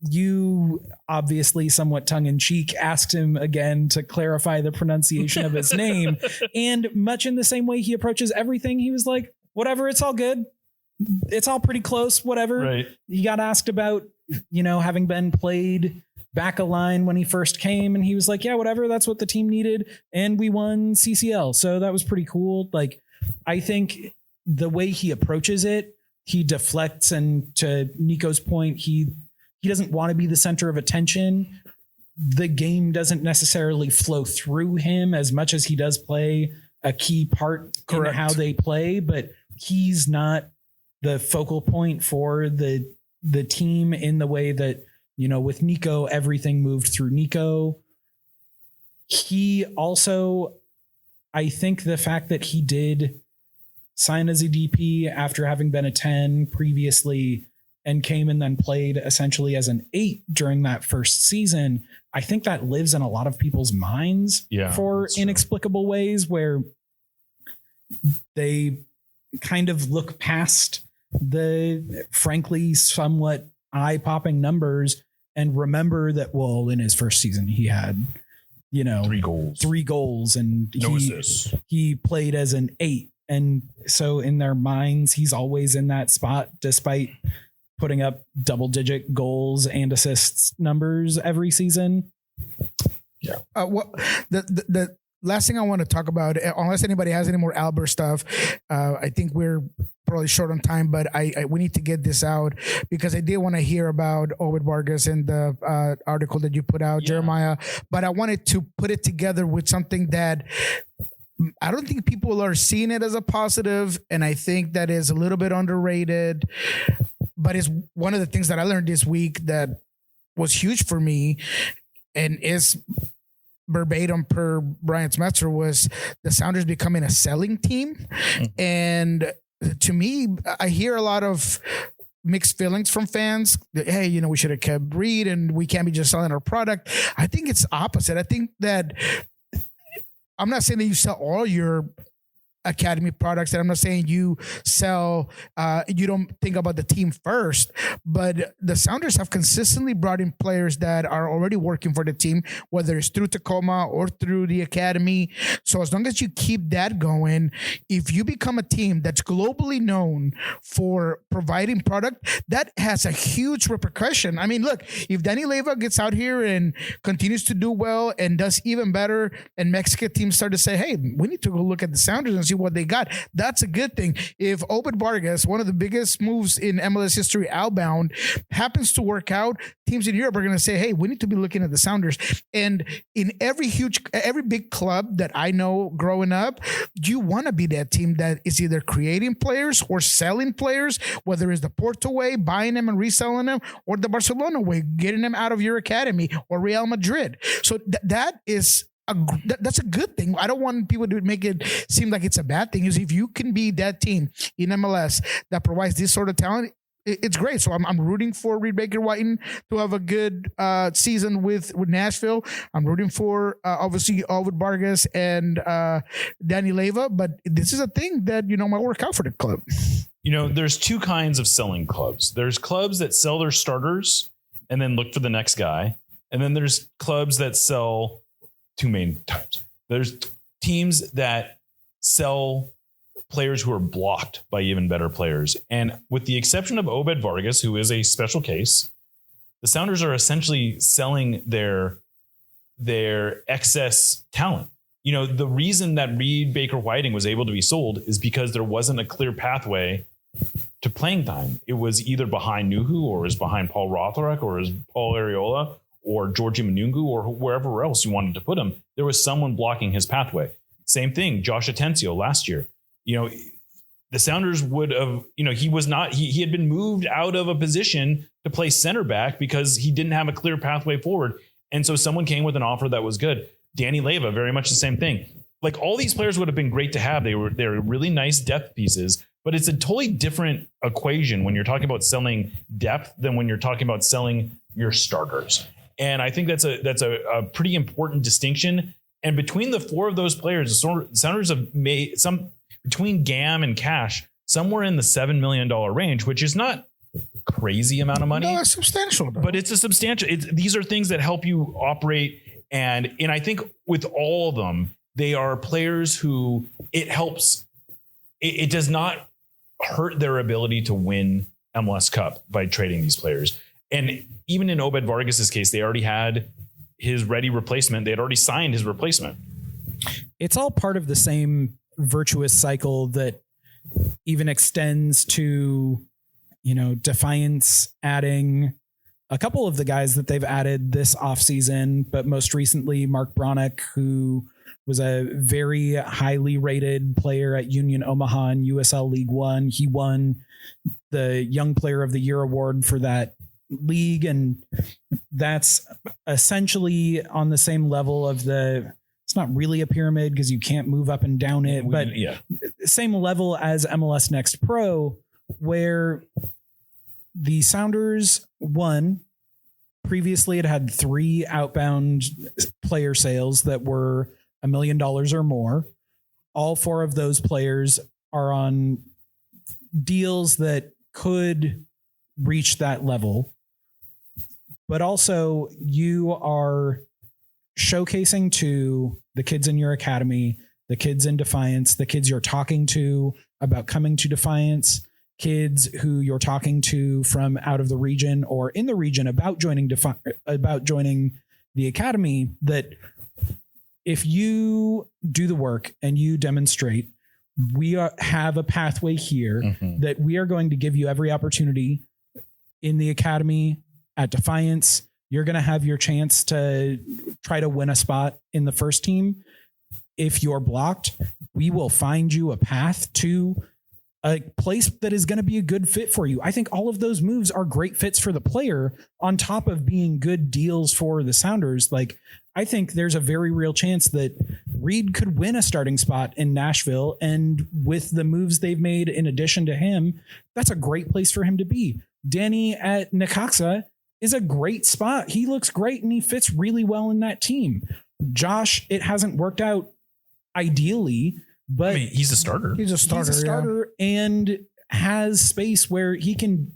You obviously somewhat tongue in cheek asked him again to clarify the pronunciation of his name. And much in the same way he approaches everything, he was like, whatever, it's all good. It's all pretty close, whatever. Right. He got asked about, having been played back a line when he first came, and he was like, yeah, whatever, that's what the team needed. And we won CCL. So that was pretty cool. Like, I think the way he approaches it, he deflects, and to Niko's point, he doesn't want to be the center of attention. The game doesn't necessarily flow through him as much as he does play a key part in how they play, but he's not the focal point for the team in the way that, with Niko, everything moved through Niko. He also, I think the fact that he did sign as a DP after having been a 10 previously and came and then played essentially as an 8 during that first season, I think that lives in a lot of people's minds for inexplicable ways, where they kind of look past the frankly somewhat eye-popping numbers and remember that, well, in his first season he had 3 goals and he played as an 8, and so in their minds he's always in that spot despite putting up double-digit goals and assists numbers every season. The last thing I want to talk about, unless anybody has any more Albert stuff, I think we're probably short on time, but we need to get this out because I did want to hear about Obed Vargas in the article that you put out, Jeremiah, but I wanted to put it together with something that I don't think people are seeing it as a positive, and I think that is a little bit underrated, but it's one of the things that I learned this week that was huge for me and is verbatim per Brian Smetzer, was the Sounders becoming a selling team. And to me, I hear a lot of mixed feelings from fans that, hey, we should have kept Reed and we can't be just selling our product. I think it's opposite. I think that I'm not saying that you sell all your academy products, and I'm not saying you sell, you don't think about the team first, but the Sounders have consistently brought in players that are already working for the team, whether it's through Tacoma or through the academy. So as long as you keep that going, if you become a team that's globally known for providing product, that has a huge repercussion. I mean, look, if Danny Leyva gets out here and continues to do well and does even better, and Mexican teams start to say, hey, we need to go look at the Sounders and see see what they got. That's a good thing. If Obed Vargas, one of the biggest moves in MLS history outbound, happens to work out, teams in Europe are going to say, hey, we need to be looking at the Sounders. And in every big club that I know growing up, you want to be that team that is either creating players or selling players, whether it's the Porto way, buying them and reselling them, or the Barcelona way, getting them out of your academy, or Real Madrid. So that's a good thing. I don't want people to make it seem like it's a bad thing. Is if you can be that team in MLS that provides this sort of talent, it's great. So I'm rooting for Reed Baker-Whiten to have a good season with Nashville. I'm rooting for obviously Obed Vargas and Danny Leyva, but this is a thing that might work out for the club. There's two kinds of selling clubs. There's clubs that sell their starters and then look for the next guy, and then there's clubs that sell two main types. There's teams that sell players who are blocked by even better players. And with the exception of Obed Vargas, who is a special case, the Sounders are essentially selling their excess talent. The reason that Reed Baker-Whiting was able to be sold is because there wasn't a clear pathway to playing time. It was either behind Nuhu, or it was behind Paul Rothrock, or it was Paul Areola, or Georgie Manungu, or wherever else you wanted to put him. There was someone blocking his pathway. Same thing, Josh Atencio last year. The Sounders would have, he had been moved out of a position to play center back because he didn't have a clear pathway forward. And so someone came with an offer that was good. Danny Leyva, very much the same thing. Like, all these players would have been great to have. They're really nice depth pieces, but it's a totally different equation when you're talking about selling depth than when you're talking about selling your starters. And I think that's a pretty important distinction. And between the four of those players, the Sounders have made between GAM and cash, somewhere in the $7 million range, which is not crazy amount of money. No, it's substantial, though. But it's a substantial. These are things that help you operate. And I think with all of them, they are players who it helps. It does not hurt their ability to win MLS Cup by trading these players. And even in Obed Vargas's case, they already had his ready replacement. They had already signed his replacement. It's all part of the same virtuous cycle that even extends to, Defiance adding a couple of the guys that they've added this offseason, but most recently Mark Bronick, who was a very highly rated player at Union Omaha in USL League One. He won the Young Player of the Year award for that league. And that's essentially on the same level of it's not really a pyramid because you can't move up and down it, but same level as MLS Next Pro, where the Sounders won. Previously, it had 3 outbound player sales that were $1 million or more. All 4 of those players are on deals that could reach that level. But also, you are showcasing to the kids in your academy, the kids in Defiance, the kids you're talking to about coming to Defiance, kids who you're talking to from out of the region or in the region about joining the academy, that if you do the work and you demonstrate, we have a pathway here that we are going to give you every opportunity in the academy at Defiance. You're going to have your chance to try to win a spot in the first team. If you're blocked, we will find you a path to a place that is going to be a good fit for you. I think all of those moves are great fits for the player on top of being good deals for the Sounders. Like, I think there's a very real chance that Reed could win a starting spot in Nashville. And with the moves they've made in addition to him, that's a great place for him to be. Danny at Necaxa is a great spot. He looks great and he fits really well in that team. Josh, it hasn't worked out ideally, but he's a starter. He's a starter and has space where he can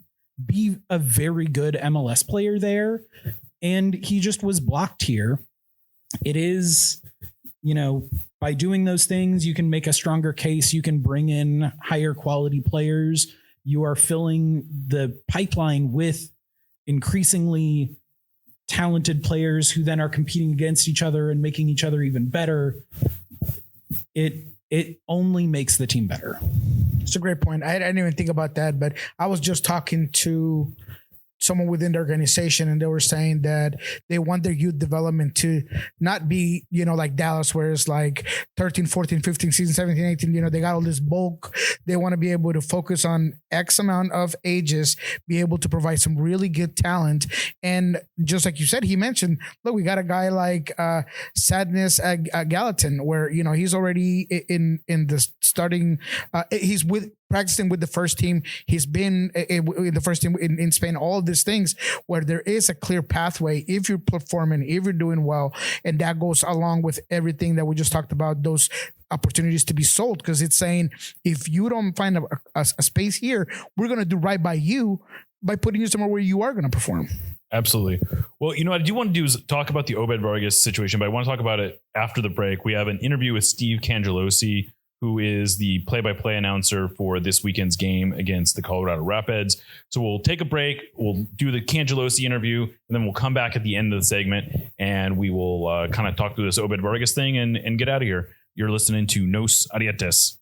be a very good MLS player there. And he just was blocked here. It is, by doing those things, you can make a stronger case. You can bring in higher quality players. You are filling the pipeline with increasingly talented players who then are competing against each other and making each other even better. it only makes the team better. It's a great point. I didn't even think about that, but I was just talking to someone within the organization, and they were saying that they want their youth development to not be, like Dallas, where it's like 13, 14, 15, season 17, 18, they got all this bulk. They want to be able to focus on X amount of ages, be able to provide some really good talent. And just like you said, he mentioned, look, we got a guy like Sadness Gallatin, where, he's already in the starting, he's practicing with the first team. He's been in the first team in Spain, all of these things where there is a clear pathway if you're performing, if you're doing well. And that goes along with everything that we just talked about, those opportunities to be sold. Because it's saying, if you don't find a space here, we're going to do right by you by putting you somewhere where you are going to perform. Absolutely. Well, what I do want to do is talk about the Obed Vargas situation, but I want to talk about it after the break. We have an interview with Steve Cangelosi, who is the play-by-play announcer for this weekend's game against the Colorado Rapids. So we'll take a break. We'll do the Cangelosi interview, and then we'll come back at the end of the segment, and we will kind of talk through this Obed Vargas thing and get out of here. You're listening to Nos Arietes.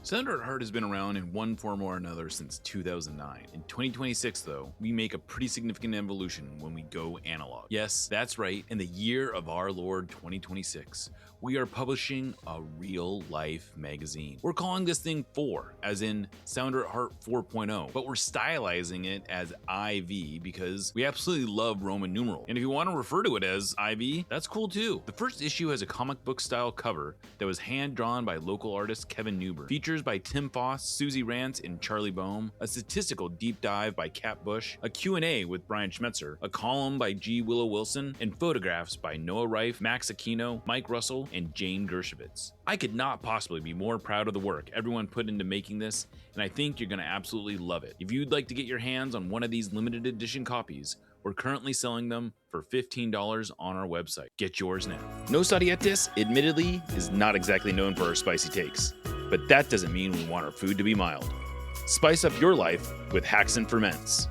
Sounder at Heart has been around in one form or another since 2009. In 2026, though, we make a pretty significant evolution when we go analog. Yes, that's right. In the year of our Lord 2026, we are publishing a real-life magazine. We're calling this thing 4, as in Sounder at Heart 4.0, but we're stylizing it as IV because we absolutely love Roman numeral. And if you want to refer to it as IV, that's cool too. The first issue has a comic book style cover that was hand-drawn by local artist Kevin Newber. Features by Tim Foss, Susie Rance, and Charlie Boehm, a statistical deep dive by Kat Bush, a Q&A with Brian Schmetzer, a column by G. Willow Wilson, and photographs by Noah Reif, Max Aquino, Mike Russell, and Jane Dershowitz. I could not possibly be more proud of the work everyone put into making this, and I think you're going to absolutely love it. If you'd like to get your hands on one of these limited edition copies, we're currently selling them for $15 on our website. Get yours now. Nos Arietes, admittedly, is not exactly known for our spicy takes, but that doesn't mean we want our food to be mild. Spice up your life with Haxon Ferments.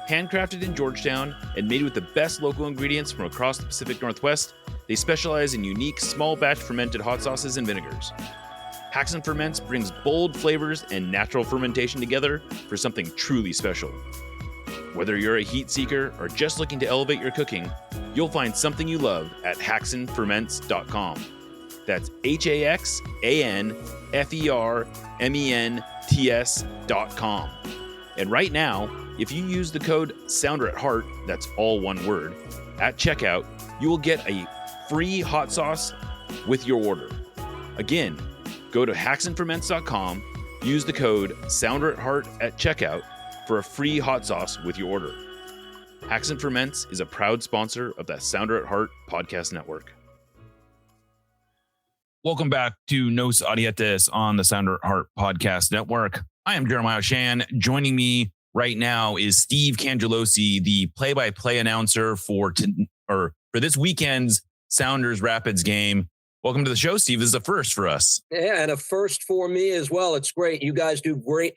Handcrafted in Georgetown and made with the best local ingredients from across the Pacific Northwest, they specialize in unique small batch fermented hot sauces and vinegars. Haxon Ferments brings bold flavors and natural fermentation together for something truly special. Whether you're a heat seeker or just looking to elevate your cooking, you'll find something you love at haxonferments.com. That's HAXANFERMENTS.com. And right now, if you use the code SOUNDERATHEART, that's all one word, at checkout, you will get a free hot sauce with your order. Again, go to haxonferments.com, use the code SOUNDERATHEART at checkout for a free hot sauce with your order. Haxon Ferments is a proud sponsor of the Sounder at Heart podcast network. Welcome back to Nos Arietes on the Sounder at Heart podcast network. I am Jeremiah Shan. Joining me right now is Steve Cangelosi, the play-by-play announcer for this weekend's Sounders Rapids game. Welcome to the show, Steve. This is a first for us. Yeah, and a first for me as well. It's great. You guys do great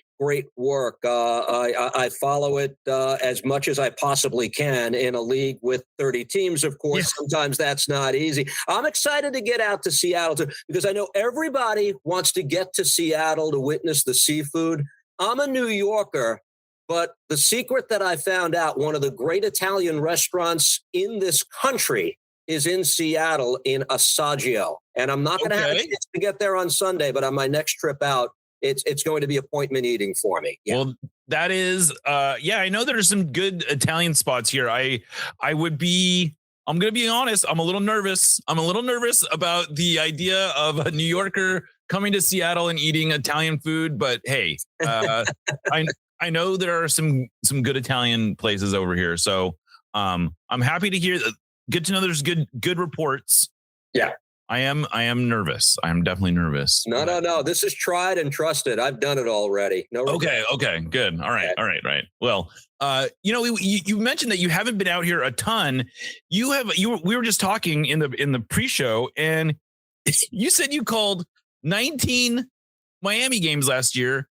work. I follow it as much as I possibly can in a league with 30 teams, of course. Yeah. Sometimes that's not easy. I'm excited to get out to Seattle because I know everybody wants to get to Seattle to witness the seafood. I'm a New Yorker, but the secret that I found out, one of the great Italian restaurants in this country is in Seattle in Assaggio. And I'm not going to have a chance to get there on Sunday, but on my next trip out, it's going to be appointment eating for me. Yeah. Well, that is, I know there's some good Italian spots here. I'm going to be honest. I'm a little nervous. About the idea of a New Yorker coming to Seattle and eating Italian food, but hey, I know there are some good Italian places over here. So I'm happy to hear that. Good to know there's good reports. Yeah. I am nervous. I am definitely nervous. No. This is tried and trusted. I've done it already. No. Okay. Good. All right. Well, you mentioned that you haven't been out here a ton. We were just talking in the pre-show, and you said you called 19 Miami games last year.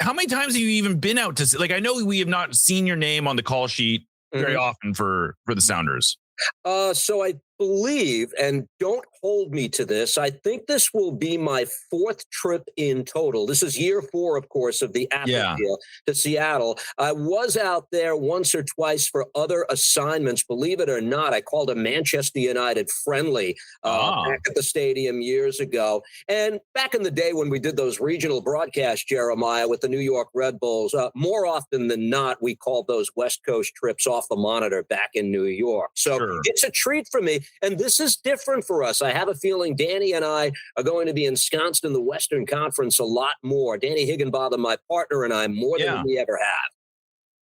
How many times have you even been out to, I know we have not seen your name on the call sheet very often for the Sounders. So I believe, and don't hold me to this, I think this will be my 4th trip in total. This is year 4, of course, of the Apple deal to Seattle. I was out there once or twice for other assignments. Believe it or not, I called a Manchester United friendly back at the stadium years ago. And back in the day when we did those regional broadcasts, Jeremiah, with the New York Red Bulls, more often than not, we called those West Coast trips off the monitor back in New York. So it's a treat for me. And this is different for us. I have a feeling Danny and I are going to be ensconced in the Western Conference a lot more. Danny Higginbotham, my partner, and I, more than we ever have.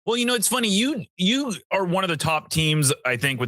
Well, it's funny. You are one of the top teams, I think,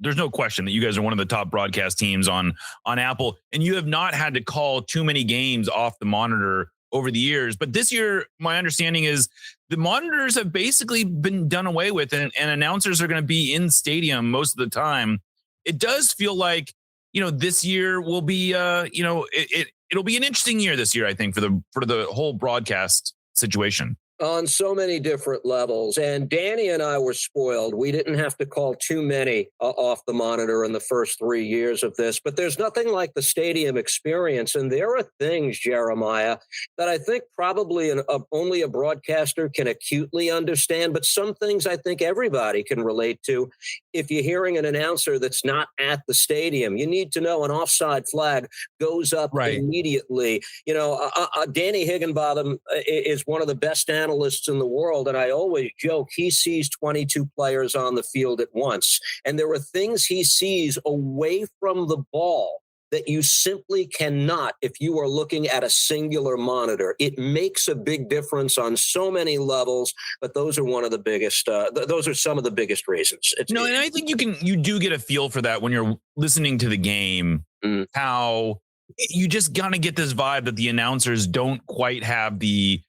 there's no question that you guys are one of the top broadcast teams on Apple, and you have not had to call too many games off the monitor over the years. But this year, my understanding is the monitors have basically been done away with, and announcers are going to be in stadium most of the time. It does feel like, this year will be, it'll be an interesting year this year, I think, for the whole broadcast situation. On so many different levels. And Danny and I were spoiled. We didn't have to call too many off the monitor in the first 3 years of this, but there's nothing like the stadium experience. And there are things, Jeremiah, that I think probably only a broadcaster can acutely understand, but some things I think everybody can relate to. If you're hearing an announcer that's not at the stadium, you need to know an offside flag goes up immediately. Danny Higginbotham is one of the best analysts in the world, and I always joke he sees 22 players on the field at once, and there are things he sees away from the ball that you simply cannot if you are looking at a singular monitor. It makes a big difference on so many levels, but those are one of the biggest. Those are some of the biggest reasons. And I think you do get a feel for that when you're listening to the game. How you just gotta get this vibe that the announcers don't quite have the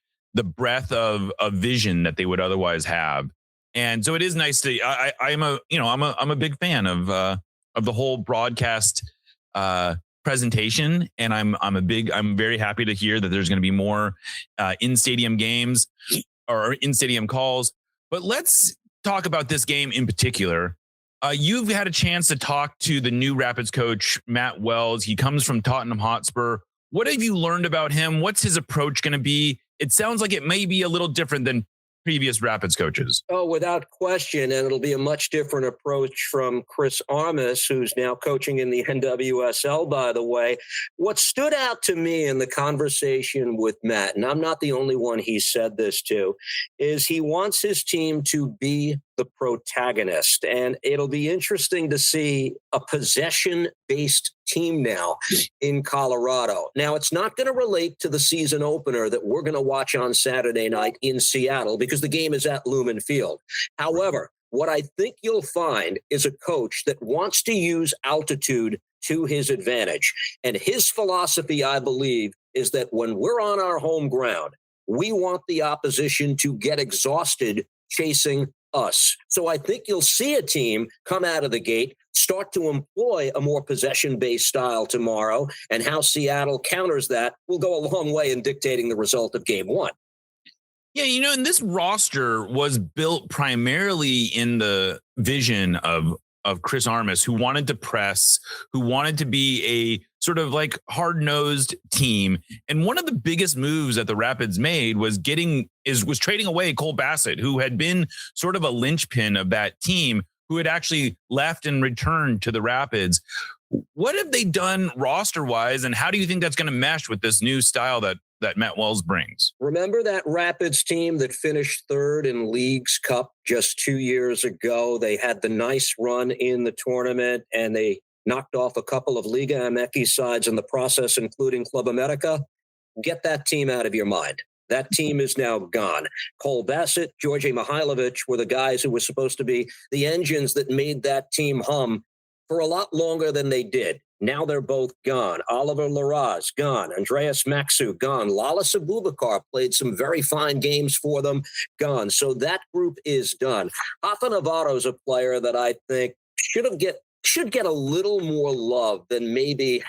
breadth of vision that they would otherwise have. And so it is nice to, I'm a big fan of the whole broadcast presentation. And I'm very happy to hear that there's going to be more in-stadium games or in-stadium calls. But let's talk about this game in particular. You've had a chance to talk to the new Rapids coach, Matt Wells. He comes from Tottenham Hotspur. What have you learned about him? What's his approach going to be? It sounds like it may be a little different than previous Rapids coaches. Oh, without question. And it'll be a much different approach from Chris Armas, who's now coaching in the NWSL, by the way. What stood out to me in the conversation with Matt, and I'm not the only one he said this to, is he wants his team to be the protagonist. And it'll be interesting to see a possession-based team now in Colorado. Now, it's not going to relate to the season opener that we're going to watch on Saturday night in Seattle because the game is at Lumen Field. However, what I think you'll find is a coach that wants to use altitude to his advantage. And his philosophy, I believe, is that when we're on our home ground, we want the opposition to get exhausted chasing us. So I think you'll see a team come out of the gate, start to employ a more possession-based style tomorrow, and how Seattle counters that will go a long way in dictating the result of game one. Yeah, and this roster was built primarily in the vision of Chris Armas, who wanted to press, who wanted to be a sort of like hard-nosed team. And one of the biggest moves that the Rapids made was trading away Cole Bassett, who had been sort of a linchpin of that team, who had actually left and returned to the Rapids. What have they done roster-wise, and how do you think that's going to mesh with this new style that Matt Wells brings? Remember that Rapids team that finished third in Leagues Cup just 2 years ago? They had the nice run in the tournament, and they knocked off a couple of Liga MX sides in the process, including Club America. Get that team out of your mind. That team is now gone. Cole Bassett, Georgi Mihailovic were the guys who were supposed to be the engines that made that team hum for a lot longer than they did. Now they're both gone. Oliver Larraz, gone. Andreas Maxu, gone. Lalas Abubakar played some very fine games for them, gone. So that group is done. Rafa Navarro's a player that I think should get a little more love than maybe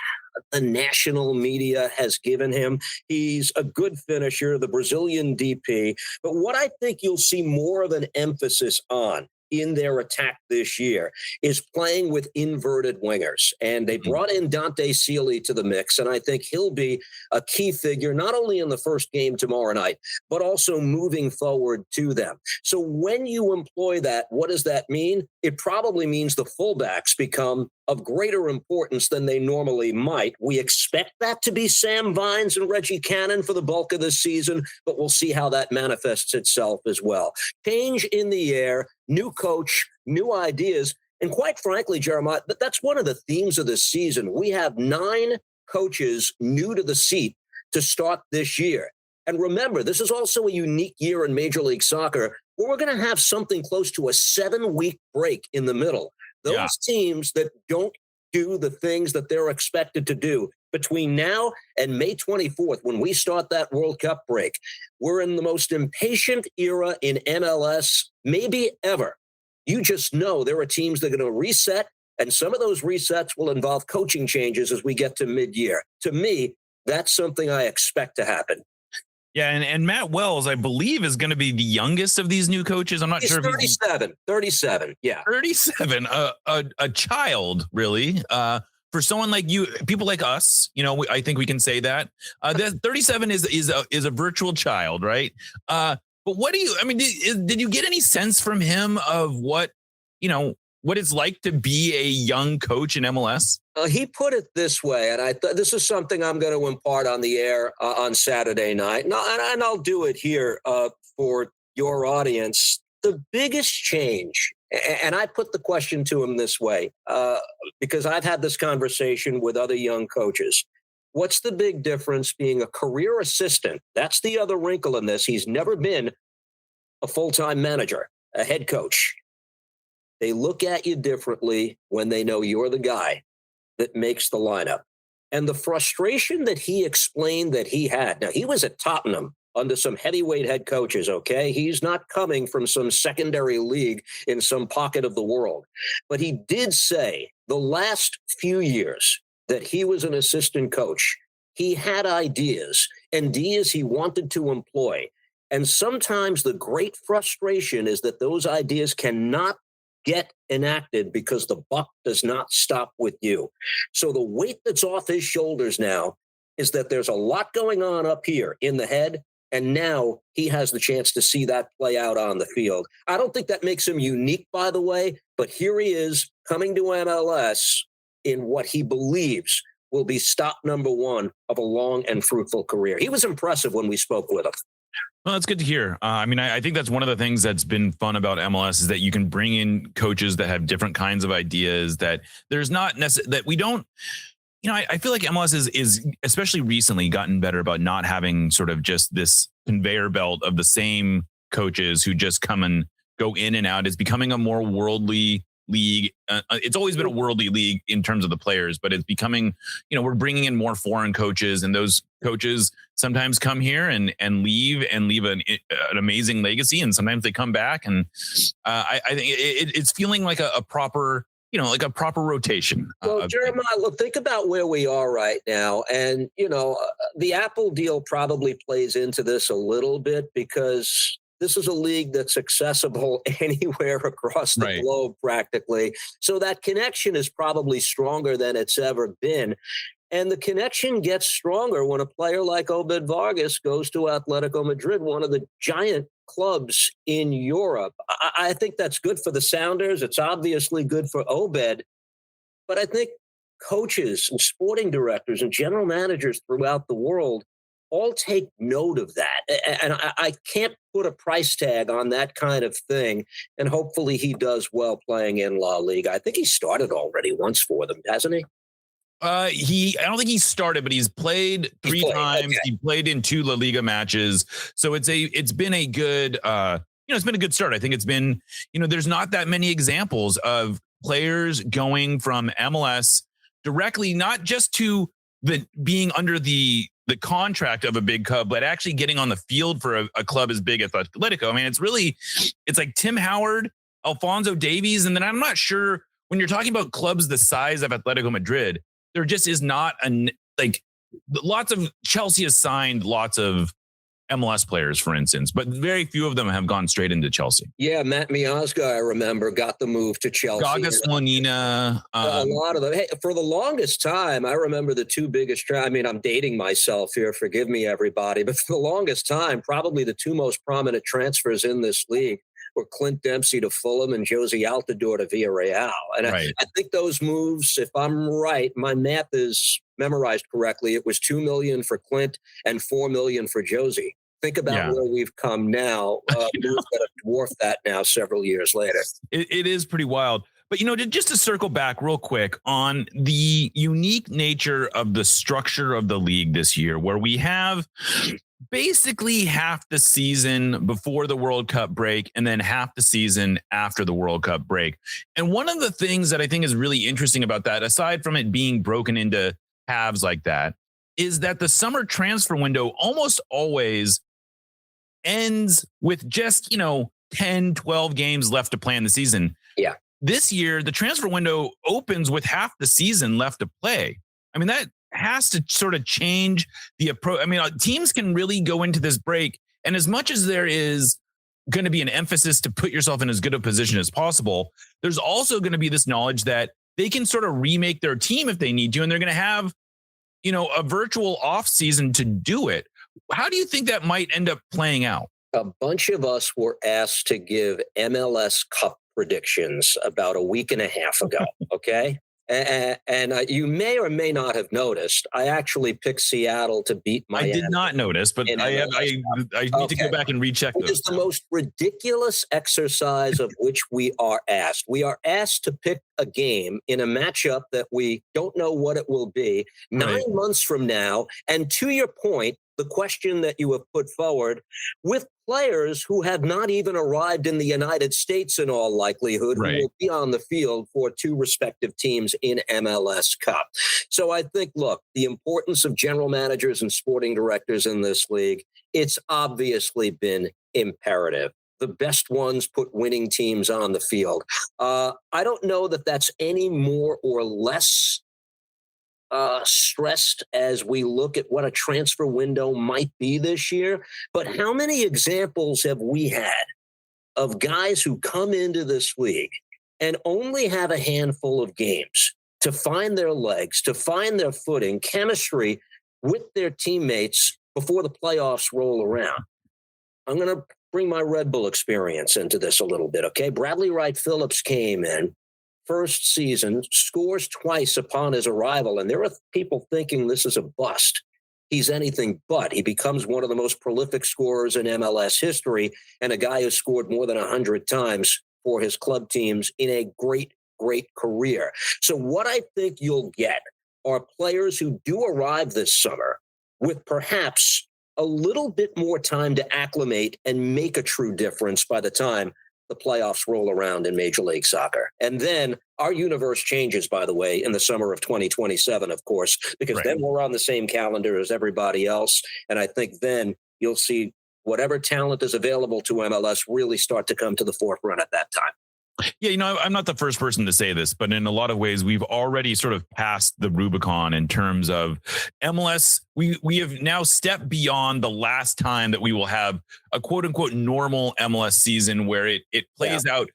the national media has given him. He's a good finisher, the Brazilian DP. But what I think you'll see more of an emphasis on in their attack this year is playing with inverted wingers. And they brought in Dante Sealy to the mix, and I think he'll be a key figure, not only in the first game tomorrow night, but also moving forward to them. So when you employ that, what does that mean? It probably means the fullbacks become of greater importance than they normally might. We expect that to be Sam Vines and Reggie Cannon for the bulk of this season, but we'll see how that manifests itself as well. Change in the air, new coach, new ideas, and quite frankly, Jeremiah, that's one of the themes of this season. We have 9 coaches new to the seat to start this year. And remember, this is also a unique year in Major League Soccer where we're going to have something close to a 7-week break in the middle. Those teams that don't do the things that they're expected to do between now and May 24th, when we start that World Cup break, we're in the most impatient era in MLS, maybe ever. You just know there are teams that are going to reset, and some of those resets will involve coaching changes as we get to mid-year. To me, that's something I expect to happen. Yeah, and Matt Wells, I believe, is going to be the youngest of these new coaches. I'm not sure. 37, yeah. 37, a child, really. For someone like you, people like us, I think we can say that. That 37 is a virtual child, right? But what do you? I mean, did you get any sense from him of what it's like to be a young coach in MLS? He put it this way, and I thought this is something I'm going to impart on the air on Saturday night, and I'll do it here for your audience. The biggest change, and I put the question to him this way, because I've had this conversation with other young coaches. What's the big difference being a career assistant? That's the other wrinkle in this. He's never been a full-time manager, a head coach. They look at you differently when they know you're the guy that makes the lineup. And the frustration that he explained that he had, now he was at Tottenham under some heavyweight head coaches, okay? He's not coming from some secondary league in some pocket of the world. But he did say the last few years that he was an assistant coach, he had ideas he wanted to employ. And sometimes the great frustration is that those ideas cannot get enacted because the buck does not stop with you. So the weight that's off his shoulders now is that there's a lot going on up here in the head, and now he has the chance to see that play out on the field. I don't think that makes him unique, by the way, but here he is coming to MLS in what he believes will be stop number 1 of a long and fruitful career. He was impressive when we spoke with him. Well, that's good to hear. I think that's one of the things that's been fun about MLS is that you can bring in coaches that have different kinds of ideas, that there's not necessarily that we don't, I feel like MLS is especially recently gotten better about not having sort of just this conveyor belt of the same coaches who just come and go in and out. It's becoming a more worldly league. It's always been a worldly league in terms of the players, but it's becoming, we're bringing in more foreign coaches, and those coaches sometimes come here and leave an amazing legacy. And sometimes they come back. And I think it's feeling like a proper, like a proper rotation. Well, Jeremiah, look, think about where we are right now. And, the Apple deal probably plays into this a little bit because this is a league that's accessible anywhere across the globe practically. So that connection is probably stronger than it's ever been. And the connection gets stronger when a player like Obed Vargas goes to Atletico Madrid, one of the giant clubs in Europe. I think that's good for the Sounders. It's obviously good for Obed. But I think coaches and sporting directors and general managers throughout the world all take note of that. And I can't put a price tag on that kind of thing. And hopefully he does well playing in La Liga. I think he started already once for them, hasn't he? I don't think he started, but he's played 3 times. Okay. He played in 2 La Liga matches. So it's been a good, it's been a good start. I think it's been, there's not that many examples of players going from MLS directly, not just to being under the contract of a big club, but actually getting on the field for a club as big as Atletico. I mean, it's like Tim Howard, Alphonso Davies. And then I'm not sure when you're talking about clubs the size of Atletico Madrid, there just is not lots of Chelsea has signed lots of MLS players, for instance, but very few of them have gone straight into Chelsea. Yeah, Matt Miazga, I remember, got the move to Chelsea. Gaga Slonina. A lot of them. Hey, for the longest time, I remember the two biggest. I'm dating myself here. Forgive me, everybody. But for the longest time, probably the two most prominent transfers in this league were Clint Dempsey to Fulham and Josie Altidore to Villarreal. And I think those moves, if I'm right, my math is memorized correctly, it was $2 million for Clint and $4 million for Josie. Think about where we've come now. Moves that have dwarfed that now several years later. It is pretty wild. But, just to circle back real quick on the unique nature of the structure of the league this year, where we have basically half the season before the World Cup break and then half the season after the World Cup break. And one of the things that I think is really interesting about that, aside from it being broken into halves like that, is that the summer transfer window almost always ends with just, 10, 12 games left to play in the season. Yeah. This year, the transfer window opens with half the season left to play. I mean, that has to sort of change the approach. I mean, teams can really go into this break, and as much as there is going to be an emphasis to put yourself in as good a position as possible, there's also going to be this knowledge that they can sort of remake their team if they need to, and they're going to have, a virtual off season to do it. How do you think that might end up playing out? A bunch of us were asked to give MLS Cup predictions about a week and a half ago. Okay. And you may or may not have noticed, I actually picked Seattle to beat Miami. I did not notice, but I need to go back and recheck those. It is the most ridiculous exercise of which we are asked. We are asked to pick a game in a matchup that we don't know what it will be 9 months from now. And to your point, the question that you have put forward, with players who have not even arrived in the United States in all likelihood, who will be on the field for two respective teams in MLS Cup. So I think, look, the importance of general managers and sporting directors in this league, it's obviously been imperative. The best ones put winning teams on the field. I don't know that that's any more or less stressed as we look at what a transfer window might be this year. But how many examples have we had of guys who come into this league and only have a handful of games to find their legs, to find their footing, chemistry with their teammates before the playoffs roll around? I'm going to bring my Red Bull experience into this a little bit, okay? Bradley Wright Phillips came in, first season, scores twice upon his arrival, and there are people thinking this is a bust. He's anything but. He becomes one of the most prolific scorers in MLS history, and a guy who scored more than 100 times for his club teams in a great, great career. So what I think you'll get are players who do arrive this summer with perhaps a little bit more time to acclimate and make a true difference by the time the playoffs roll around in Major League Soccer. And then our universe changes, by the way, in the summer of 2027, of course, because then we're on the same calendar as everybody else. And I think then you'll see whatever talent is available to MLS really start to come to the forefront at that time. Yeah, I'm not the first person to say this, but in a lot of ways, we've already sort of passed the Rubicon in terms of MLS. We have now stepped beyond the last time that we will have a quote unquote normal MLS season where it plays out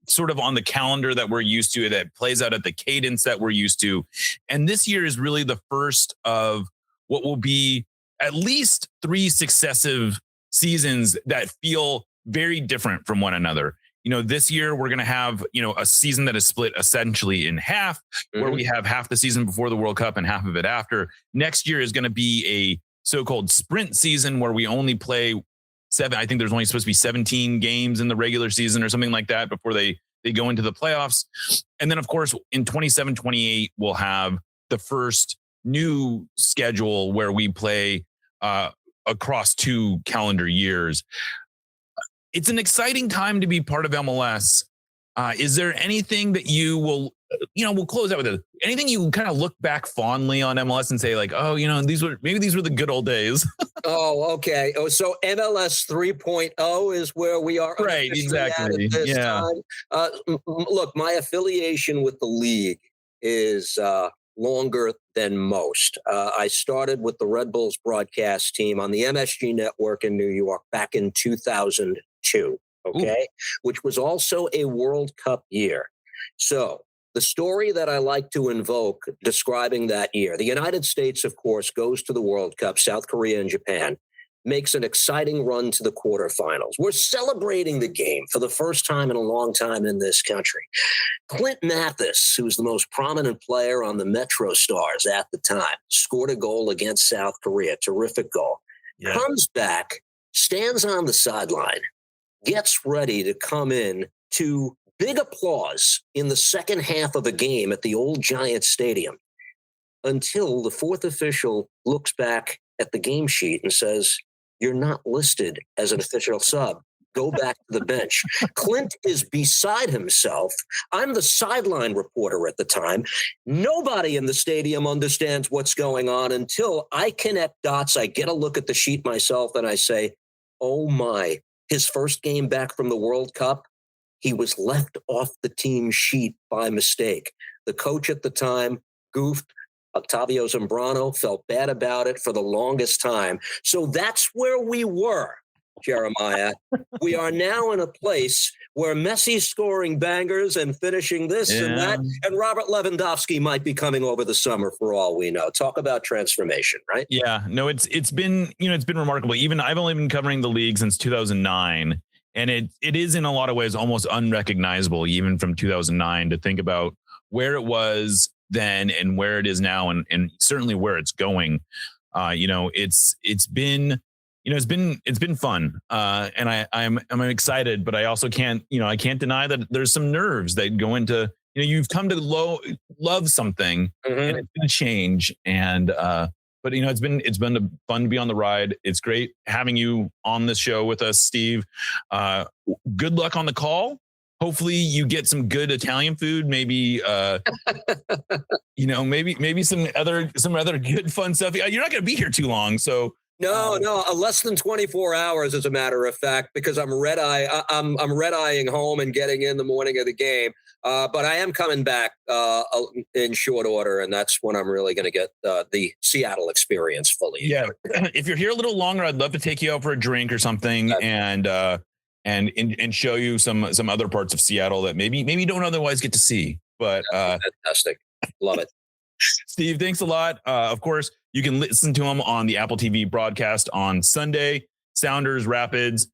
sort of on the calendar that we're used to, that plays out at the cadence that we're used to. And this year is really the first of what will be at least 3 successive seasons that feel very different from one another. This year we're going to have, a season that is split essentially in half, where we have half the season before the World Cup and half of it after. Next year is going to be a so-called sprint season where we only play 7. I think there's only supposed to be 17 games in the regular season or something like that before they go into the playoffs. And then, of course, in 27-28, we'll have the first new schedule where we play across 2 calendar years. It's an exciting time to be part of MLS. Is there anything that you will, we'll close out with it. Anything you kind of look back fondly on MLS and say like, oh, these were the good old days. Oh, okay. Oh, so MLS 3.0 is where we are. Right. Exactly. Time. Look, my affiliation with the league is longer than most. I started with the Red Bulls broadcast team on the MSG network in New York back in 2002, okay, which was also a World Cup year. So the story that I like to invoke describing that year, the United States, of course, goes to the World Cup, South Korea and Japan, makes an exciting run to the quarterfinals. We're celebrating the game for the first time in a long time in this country. Clint Mathis, who's the most prominent player on the Metro Stars at the time, scored a goal against South Korea, terrific goal. Yeah. Comes back, stands on the sideline, gets ready to come in to big applause in the second half of a game at the old Giant Stadium until the fourth official looks back at the game sheet and says, "You're not listed as an official sub. Go back to the bench." Clint is beside himself. I'm the sideline reporter at the time. Nobody in the stadium understands what's going on until I connect dots. I get a look at the sheet myself and I say, oh my, his first game back from the World Cup, he was left off the team sheet by mistake. The coach at the time goofed. Octavio Zambrano felt bad about it for the longest time. So that's where we were, Jeremiah. We are now in a place where Messi's scoring bangers and finishing this and that, and Robert Lewandowski might be coming over the summer for all we know. Talk about transformation, right? Yeah, no, it's been remarkable. Even I've only been covering the league since 2009. And it is in a lot of ways almost unrecognizable, even from 2009, to think about where it was then and where it is now, and certainly where it's going. It's been fun, and I'm excited, but I also can't deny that there's some nerves that go into, you've come to love something, and it's going to change, and but it's been fun to be on the ride. It's great having you on this show with us, Steve. Good luck on the call. Hopefully you get some good Italian food, maybe maybe some other good fun stuff. You're not going to be here too long, so no, less than 24 hours, as a matter of fact, because I'm red-eyeing home and getting in the morning of the game. But I am coming back in short order, and that's when I'm really going to get the Seattle experience fully. Yeah, if you're here a little longer, I'd love to take you out for a drink or something, and show you some other parts of Seattle that maybe you don't otherwise get to see. But fantastic, love it. Steve, thanks a lot. Of course, you can listen to him on the Apple TV broadcast on Sunday. Sounders, Rapids.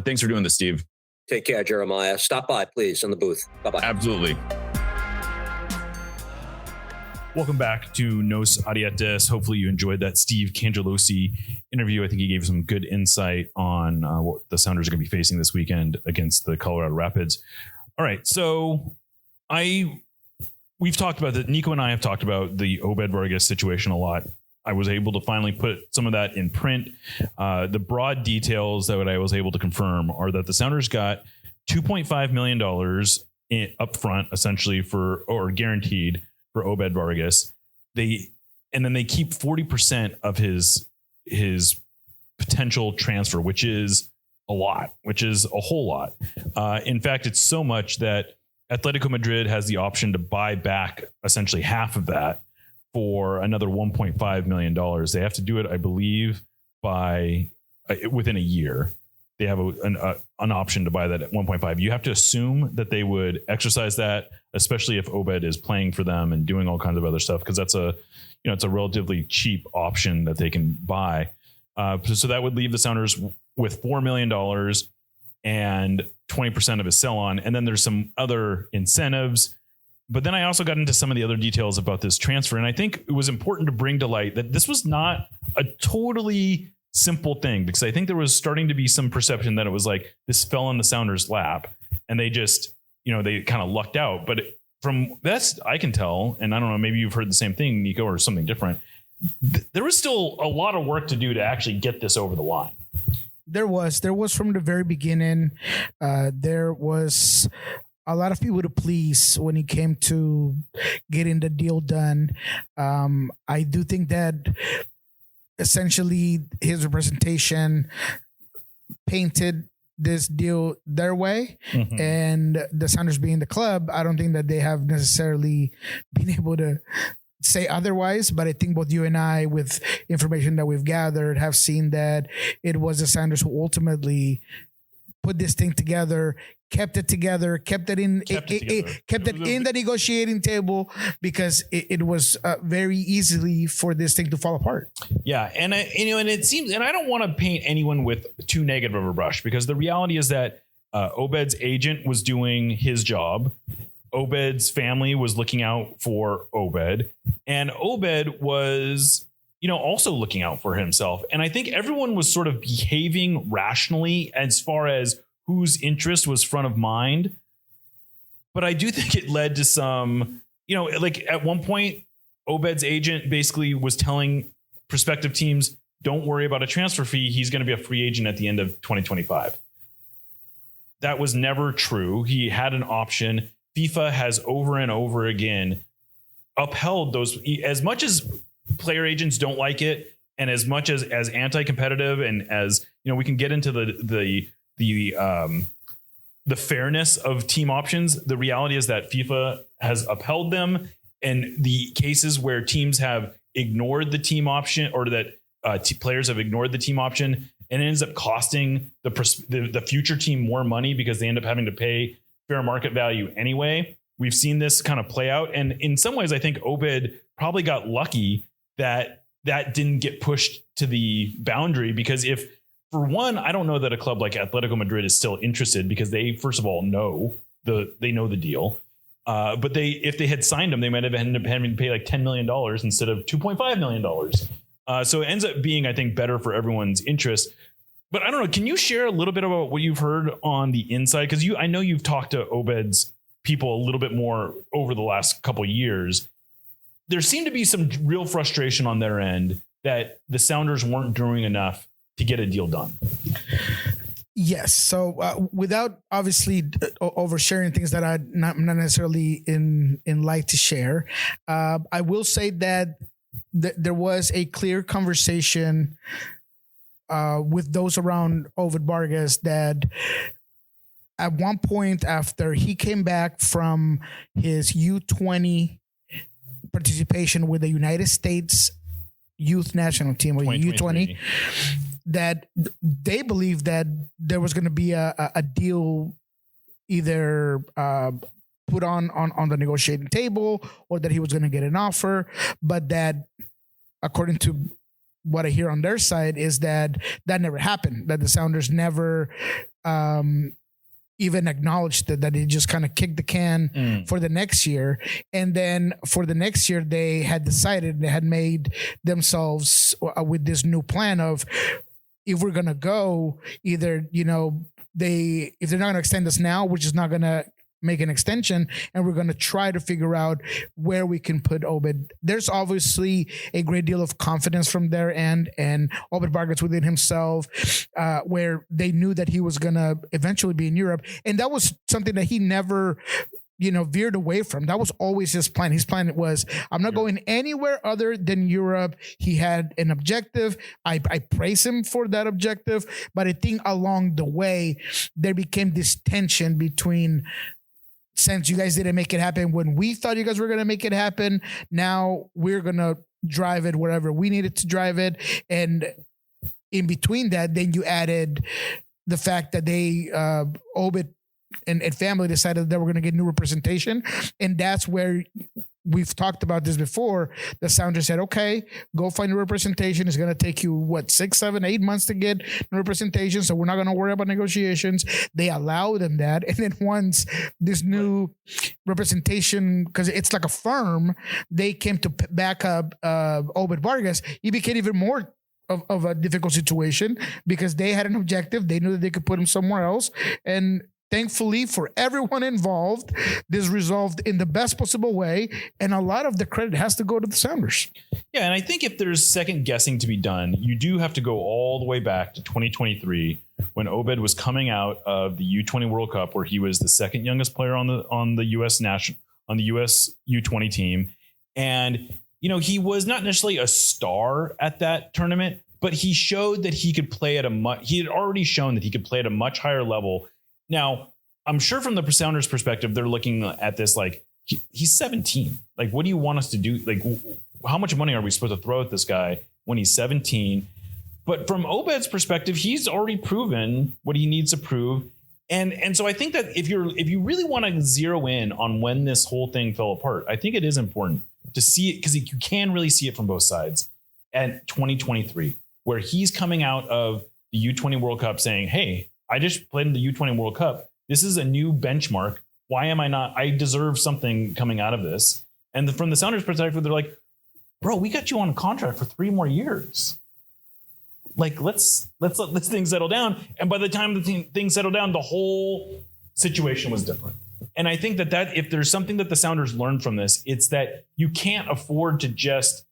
Thanks for doing this, Steve. Take care, Jeremiah. Stop by, please, in the booth. Bye-bye. Absolutely. Welcome back to Nos Audietes. Hopefully you enjoyed that Steve Cangelosi interview. I think he gave some good insight on what the Sounders are going to be facing this weekend against the Colorado Rapids. All right, so we've talked about that. Niko and I have talked about the Obed Vargas situation a lot. I was able to finally put some of that in print. The broad details that I was able to confirm are that the Sounders got $2.5 million up front, essentially or guaranteed for Obed Vargas. And then they keep 40% of his potential transfer, which is a whole lot. In fact, it's so much that Atletico Madrid has the option to buy back essentially half of that for another $1.5 million. They have to do it, I believe, by within a year. They have an option to buy that at 1.5. You have to assume that they would exercise that, especially if Obed is playing for them and doing all kinds of other stuff, because that's it's a relatively cheap option that they can buy. So that would leave the Sounders with $4 million and 20% of his sell on. And then there's some other incentives. But then I also got into some of the other details about this transfer. And I think it was important to bring to light that this was not a totally simple thing, because I think there was starting to be some perception that it was like this fell on the Sounders' lap and they just, they kind of lucked out. But from that's I can tell, and I don't know, maybe you've heard the same thing, Niko, or something different. There was still a lot of work to do to actually get this over the line. There was from the very beginning. There was a lot of people to please when it came to getting the deal done. I do think that essentially his representation painted this deal their way, and the Sounders being the club, I don't think that they have necessarily been able to say otherwise, but I think both you and I, with information that we've gathered, have seen that it was the Sounders who ultimately put this thing together, kept it together, kept it in the negotiating table, because it was very easily for this thing to fall apart. Yeah, and it seems, and I don't want to paint anyone with too negative of a brush, because the reality is that Obed's agent was doing his job. Obed's family was looking out for Obed, and Obed was, also looking out for himself. And I think everyone was sort of behaving rationally as far as whose interest was front of mind. But I do think it led to some, like at one point, Obed's agent basically was telling prospective teams, don't worry about a transfer fee. He's going to be a free agent at the end of 2025. That was never true. He had an option. FIFA has over and over again upheld those, as much as player agents don't like it, and as much as anti-competitive, and as we can get into the fairness of team options. The reality is that FIFA has upheld them, and the cases where teams have ignored the team option, or that players have ignored the team option, and it ends up costing the future team more money because they end up having to pay fair market value anyway. We've seen this kind of play out, and in some ways, I think Obed probably got lucky that didn't get pushed to the boundary, because if, for one, I don't know that a club like Atletico Madrid is still interested, because they, first of all, know the deal. But if they had signed him, they might have ended up having to pay like $10 million instead of $2.5 million. So it ends up being, I think, better for everyone's interest. But I don't know. Can you share a little bit about what you've heard on the inside? Because I know you've talked to Obed's people a little bit more over the last couple of years. There seemed to be some real frustration on their end that the Sounders weren't doing enough to get a deal done. Yes. So without obviously oversharing things that I'm not necessarily in like to share, I will say that there was a clear conversation with those around Obed Vargas that at one point, after he came back from his U20 participation with the United States youth national team, or U20, that they believed that there was going to be a deal either put on the negotiating table, or that he was going to get an offer, but that, according to what I hear on their side, is that never happened, that the Sounders never even acknowledged that they just kind of kicked the can for the next year. And then for the next year, they had decided, they had made themselves with this new plan of, if we're going to go, either, if they're not going to extend us now, we're just not going to make an extension, and we're going to try to figure out where we can put Obed. There's obviously a great deal of confidence from their end, and Obed Vargas within himself, where they knew that he was going to eventually be in Europe. And that was something that he never, veered away from. That was always his plan. His plan was, I'm not going anywhere other than Europe. He had an objective. I praise him for that objective, but I think along the way, there became this tension between, since you guys didn't make it happen when we thought you guys were going to make it happen, now we're going to drive it wherever we needed to drive it. And in between that, then you added the fact that they, Obed and family decided that we're going to get new representation. And that's where, we've talked about this before, the Sounders said, okay, go find a representation. It's going to take you, 6, 7, 8 months to get representation. So we're not going to worry about negotiations. They allow them that. And then once this new representation, because it's like a firm, they came to back up Obed Vargas, it became even more of a difficult situation, because they had an objective. They knew that they could put him somewhere else. And thankfully for everyone involved, this resolved in the best possible way. And a lot of the credit has to go to the Sounders. Yeah. And I think if there's second guessing to be done, you do have to go all the way back to 2023, when Obed was coming out of the U20 World Cup, where he was the second youngest player on the US U20 team. And, he was not necessarily a star at that tournament, but he showed that he could play he had already shown that he could play at a much higher level. Now, I'm sure from the Sounders' perspective, they're looking at this like, he's 17. Like, what do you want us to do? Like, how much money are we supposed to throw at this guy when he's 17? But from Obed's perspective, he's already proven what he needs to prove. And so I think that if you really want to zero in on when this whole thing fell apart, I think it is important to see it, because you can really see it from both sides at 2023, where he's coming out of the U20 World Cup saying, hey, I just played in the U20 World Cup. This is a new benchmark. Why am I not? I deserve something coming out of this. And from the Sounders' perspective, they're like, bro, we got you on a contract for 3 more years. Like, let's let this thing settle down. And by the time the thing settled down, the whole situation was different. And I think that if there's something that the Sounders learned from this, it's that you can't afford to just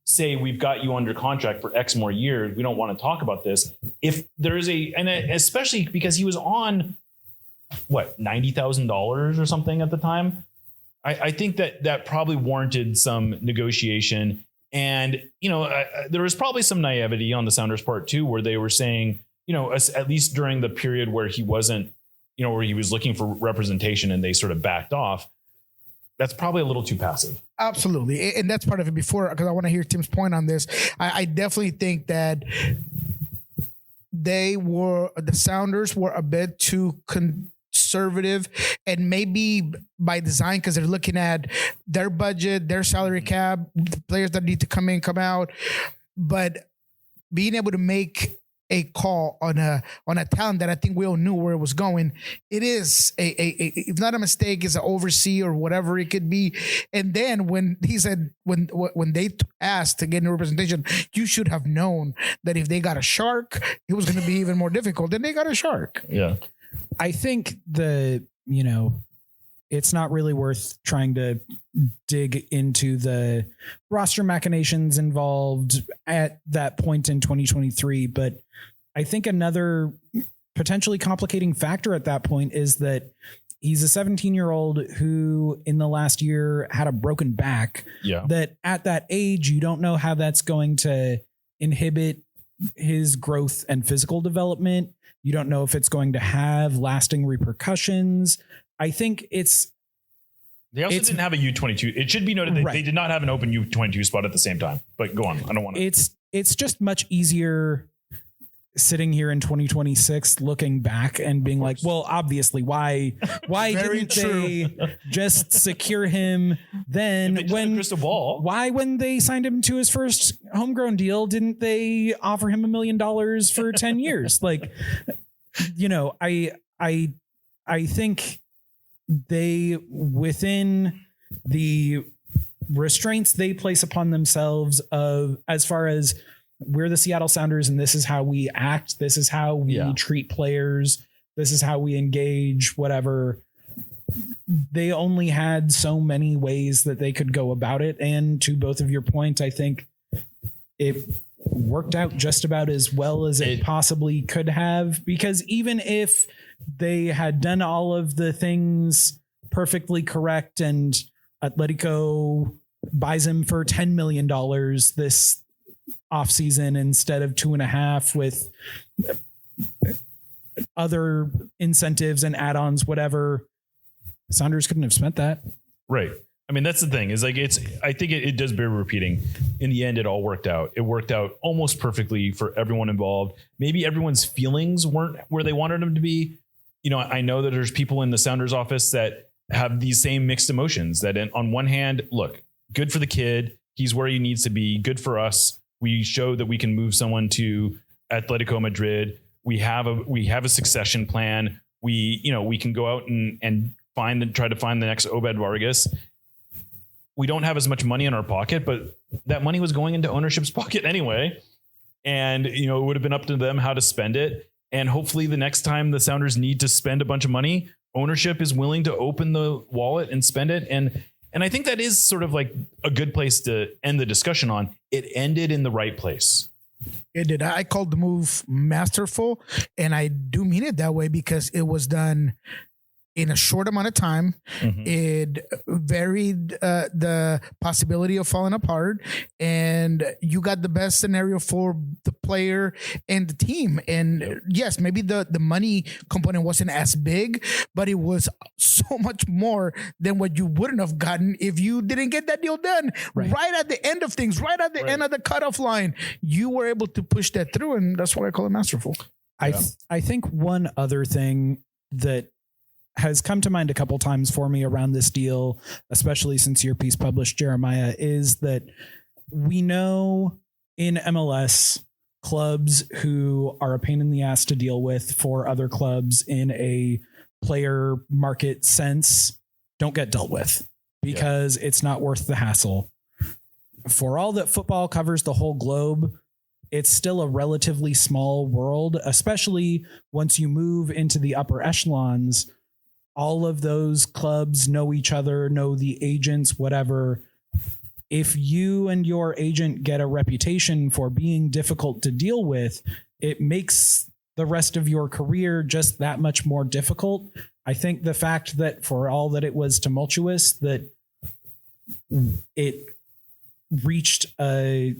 say, we've got you under contract for X more years. We don't want to talk about this. If there is and especially because he was on what, $90,000 or something at the time. I think that probably warranted some negotiation. And, there was probably some naivety on the Sounders' part too, where they were saying, at least during the period where he wasn't, where he was looking for representation and they sort of backed off. That's probably a little too passive. Absolutely. And that's part of it because I want to hear Tim's point on this. I definitely think that the Sounders were a bit too conservative, and maybe by design, because they're looking at their budget, their salary cap, the players that need to come in, come out. But being able to make a call on a talent that I think we all knew where it was going, it is if not a mistake, it's an oversee or whatever it could be. And then when he said, when they asked to get new representation, you should have known that if they got a shark, it was going to be even more difficult. Then they got a shark. Yeah. I think it's not really worth trying to dig into the roster machinations involved at that point in 2023. But I think another potentially complicating factor at that point is that he's a 17-year-old who in the last year had a broken back. Yeah. That at that age, you don't know how that's going to inhibit his growth and physical development. You don't know if it's going to have lasting repercussions. I think they also didn't have a U22. It should be noted that they did not have an open U22 spot at the same time. But go on. I don't want to. It's just much easier sitting here in 2026 looking back and being like, well, obviously, why didn't they just secure him then? When crystal ball, why when they signed him to his first homegrown deal, didn't they offer him $1 million for 10 years? Like, I think they, within the restraints they place upon themselves of as far as we're the Seattle Sounders and this is how we act, this is how we treat players, this is how we engage, whatever. They only had so many ways that they could go about it. And to both of your points, I think it worked out just about as well as it possibly could have, because even if they had done all of the things perfectly correct and Atletico buys him for $10 million this offseason instead of 2.5 with other incentives and add-ons, whatever, Sounders couldn't have spent that. Right. I mean, that's the thing is like, I think it does bear repeating. In the end, it all worked out. It worked out almost perfectly for everyone involved. Maybe everyone's feelings weren't where they wanted them to be. I know that there's people in the Sounders office that have these same mixed emotions that on one hand, look, good for the kid. He's where he needs to be. Good for us. We show that we can move someone to Atletico Madrid. We have a succession plan. We can go out and try to find the next Obed Vargas. We don't have as much money in our pocket, but that money was going into ownership's pocket anyway. And, it would have been up to them how to spend it. And hopefully the next time the Sounders need to spend a bunch of money, ownership is willing to open the wallet and spend it. And I think that is sort of like a good place to end the discussion on. It ended in the right place. It did. I called the move masterful, and I do mean it that way because it was done in a short amount of time. It varied the possibility of falling apart, and you got the best scenario for the player and the team. And yes, maybe the money component wasn't as big, but it was so much more than what you wouldn't have gotten if you didn't get that deal done right at the end of things, right at the end of the cutoff line. You were able to push that through, and that's why I call it masterful. I think one other thing that has come to mind a couple times for me around this deal, especially since your piece published, Jeremiah, is that we know in MLS clubs who are a pain in the ass to deal with for other clubs in a player market sense don't get dealt with because it's not worth the hassle. For all that football covers the whole globe, it's still a relatively small world, especially once you move into the upper echelons. All of those clubs know each other, know the agents, whatever. If you and your agent get a reputation for being difficult to deal with, it makes the rest of your career just that much more difficult. I think the fact that for all that it was tumultuous, that it reached a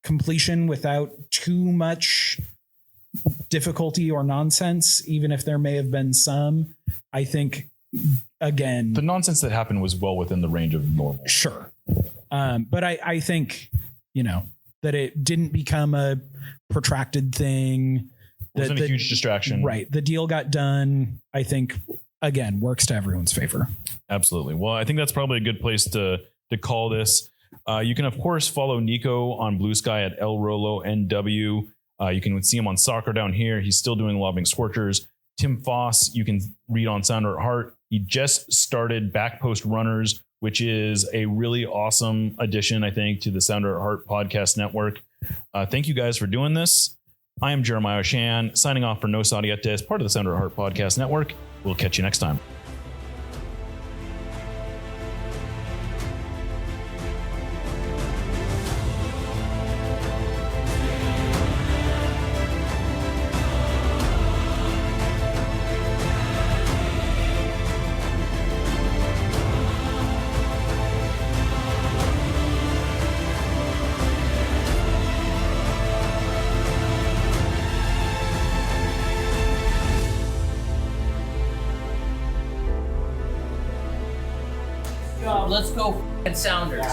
completion without too much difficulty or nonsense, even if there may have been some. I think, again, the nonsense that happened was well within the range of normal. Sure. But I think, that it didn't become a protracted thing. It wasn't a huge distraction. Right. The deal got done, I think, again, works to everyone's favor. Absolutely. Well, I think that's probably a good place to call this. You can, of course, follow Niko on Blue Sky at El Rolo NW. You can see him on Soccer Down Here. He's still doing Lobbing Scorchers. Tim Foss, you can read on Sounder at Heart. He just started Back Post Runners, which is a really awesome addition, I think, to the Sounder at Heart podcast network. Thank you guys for doing this. I am Jeremiah Shan, signing off for Nos Audietes, part of the Sounder at Heart podcast network. We'll catch you next time. Let's go, Sounders.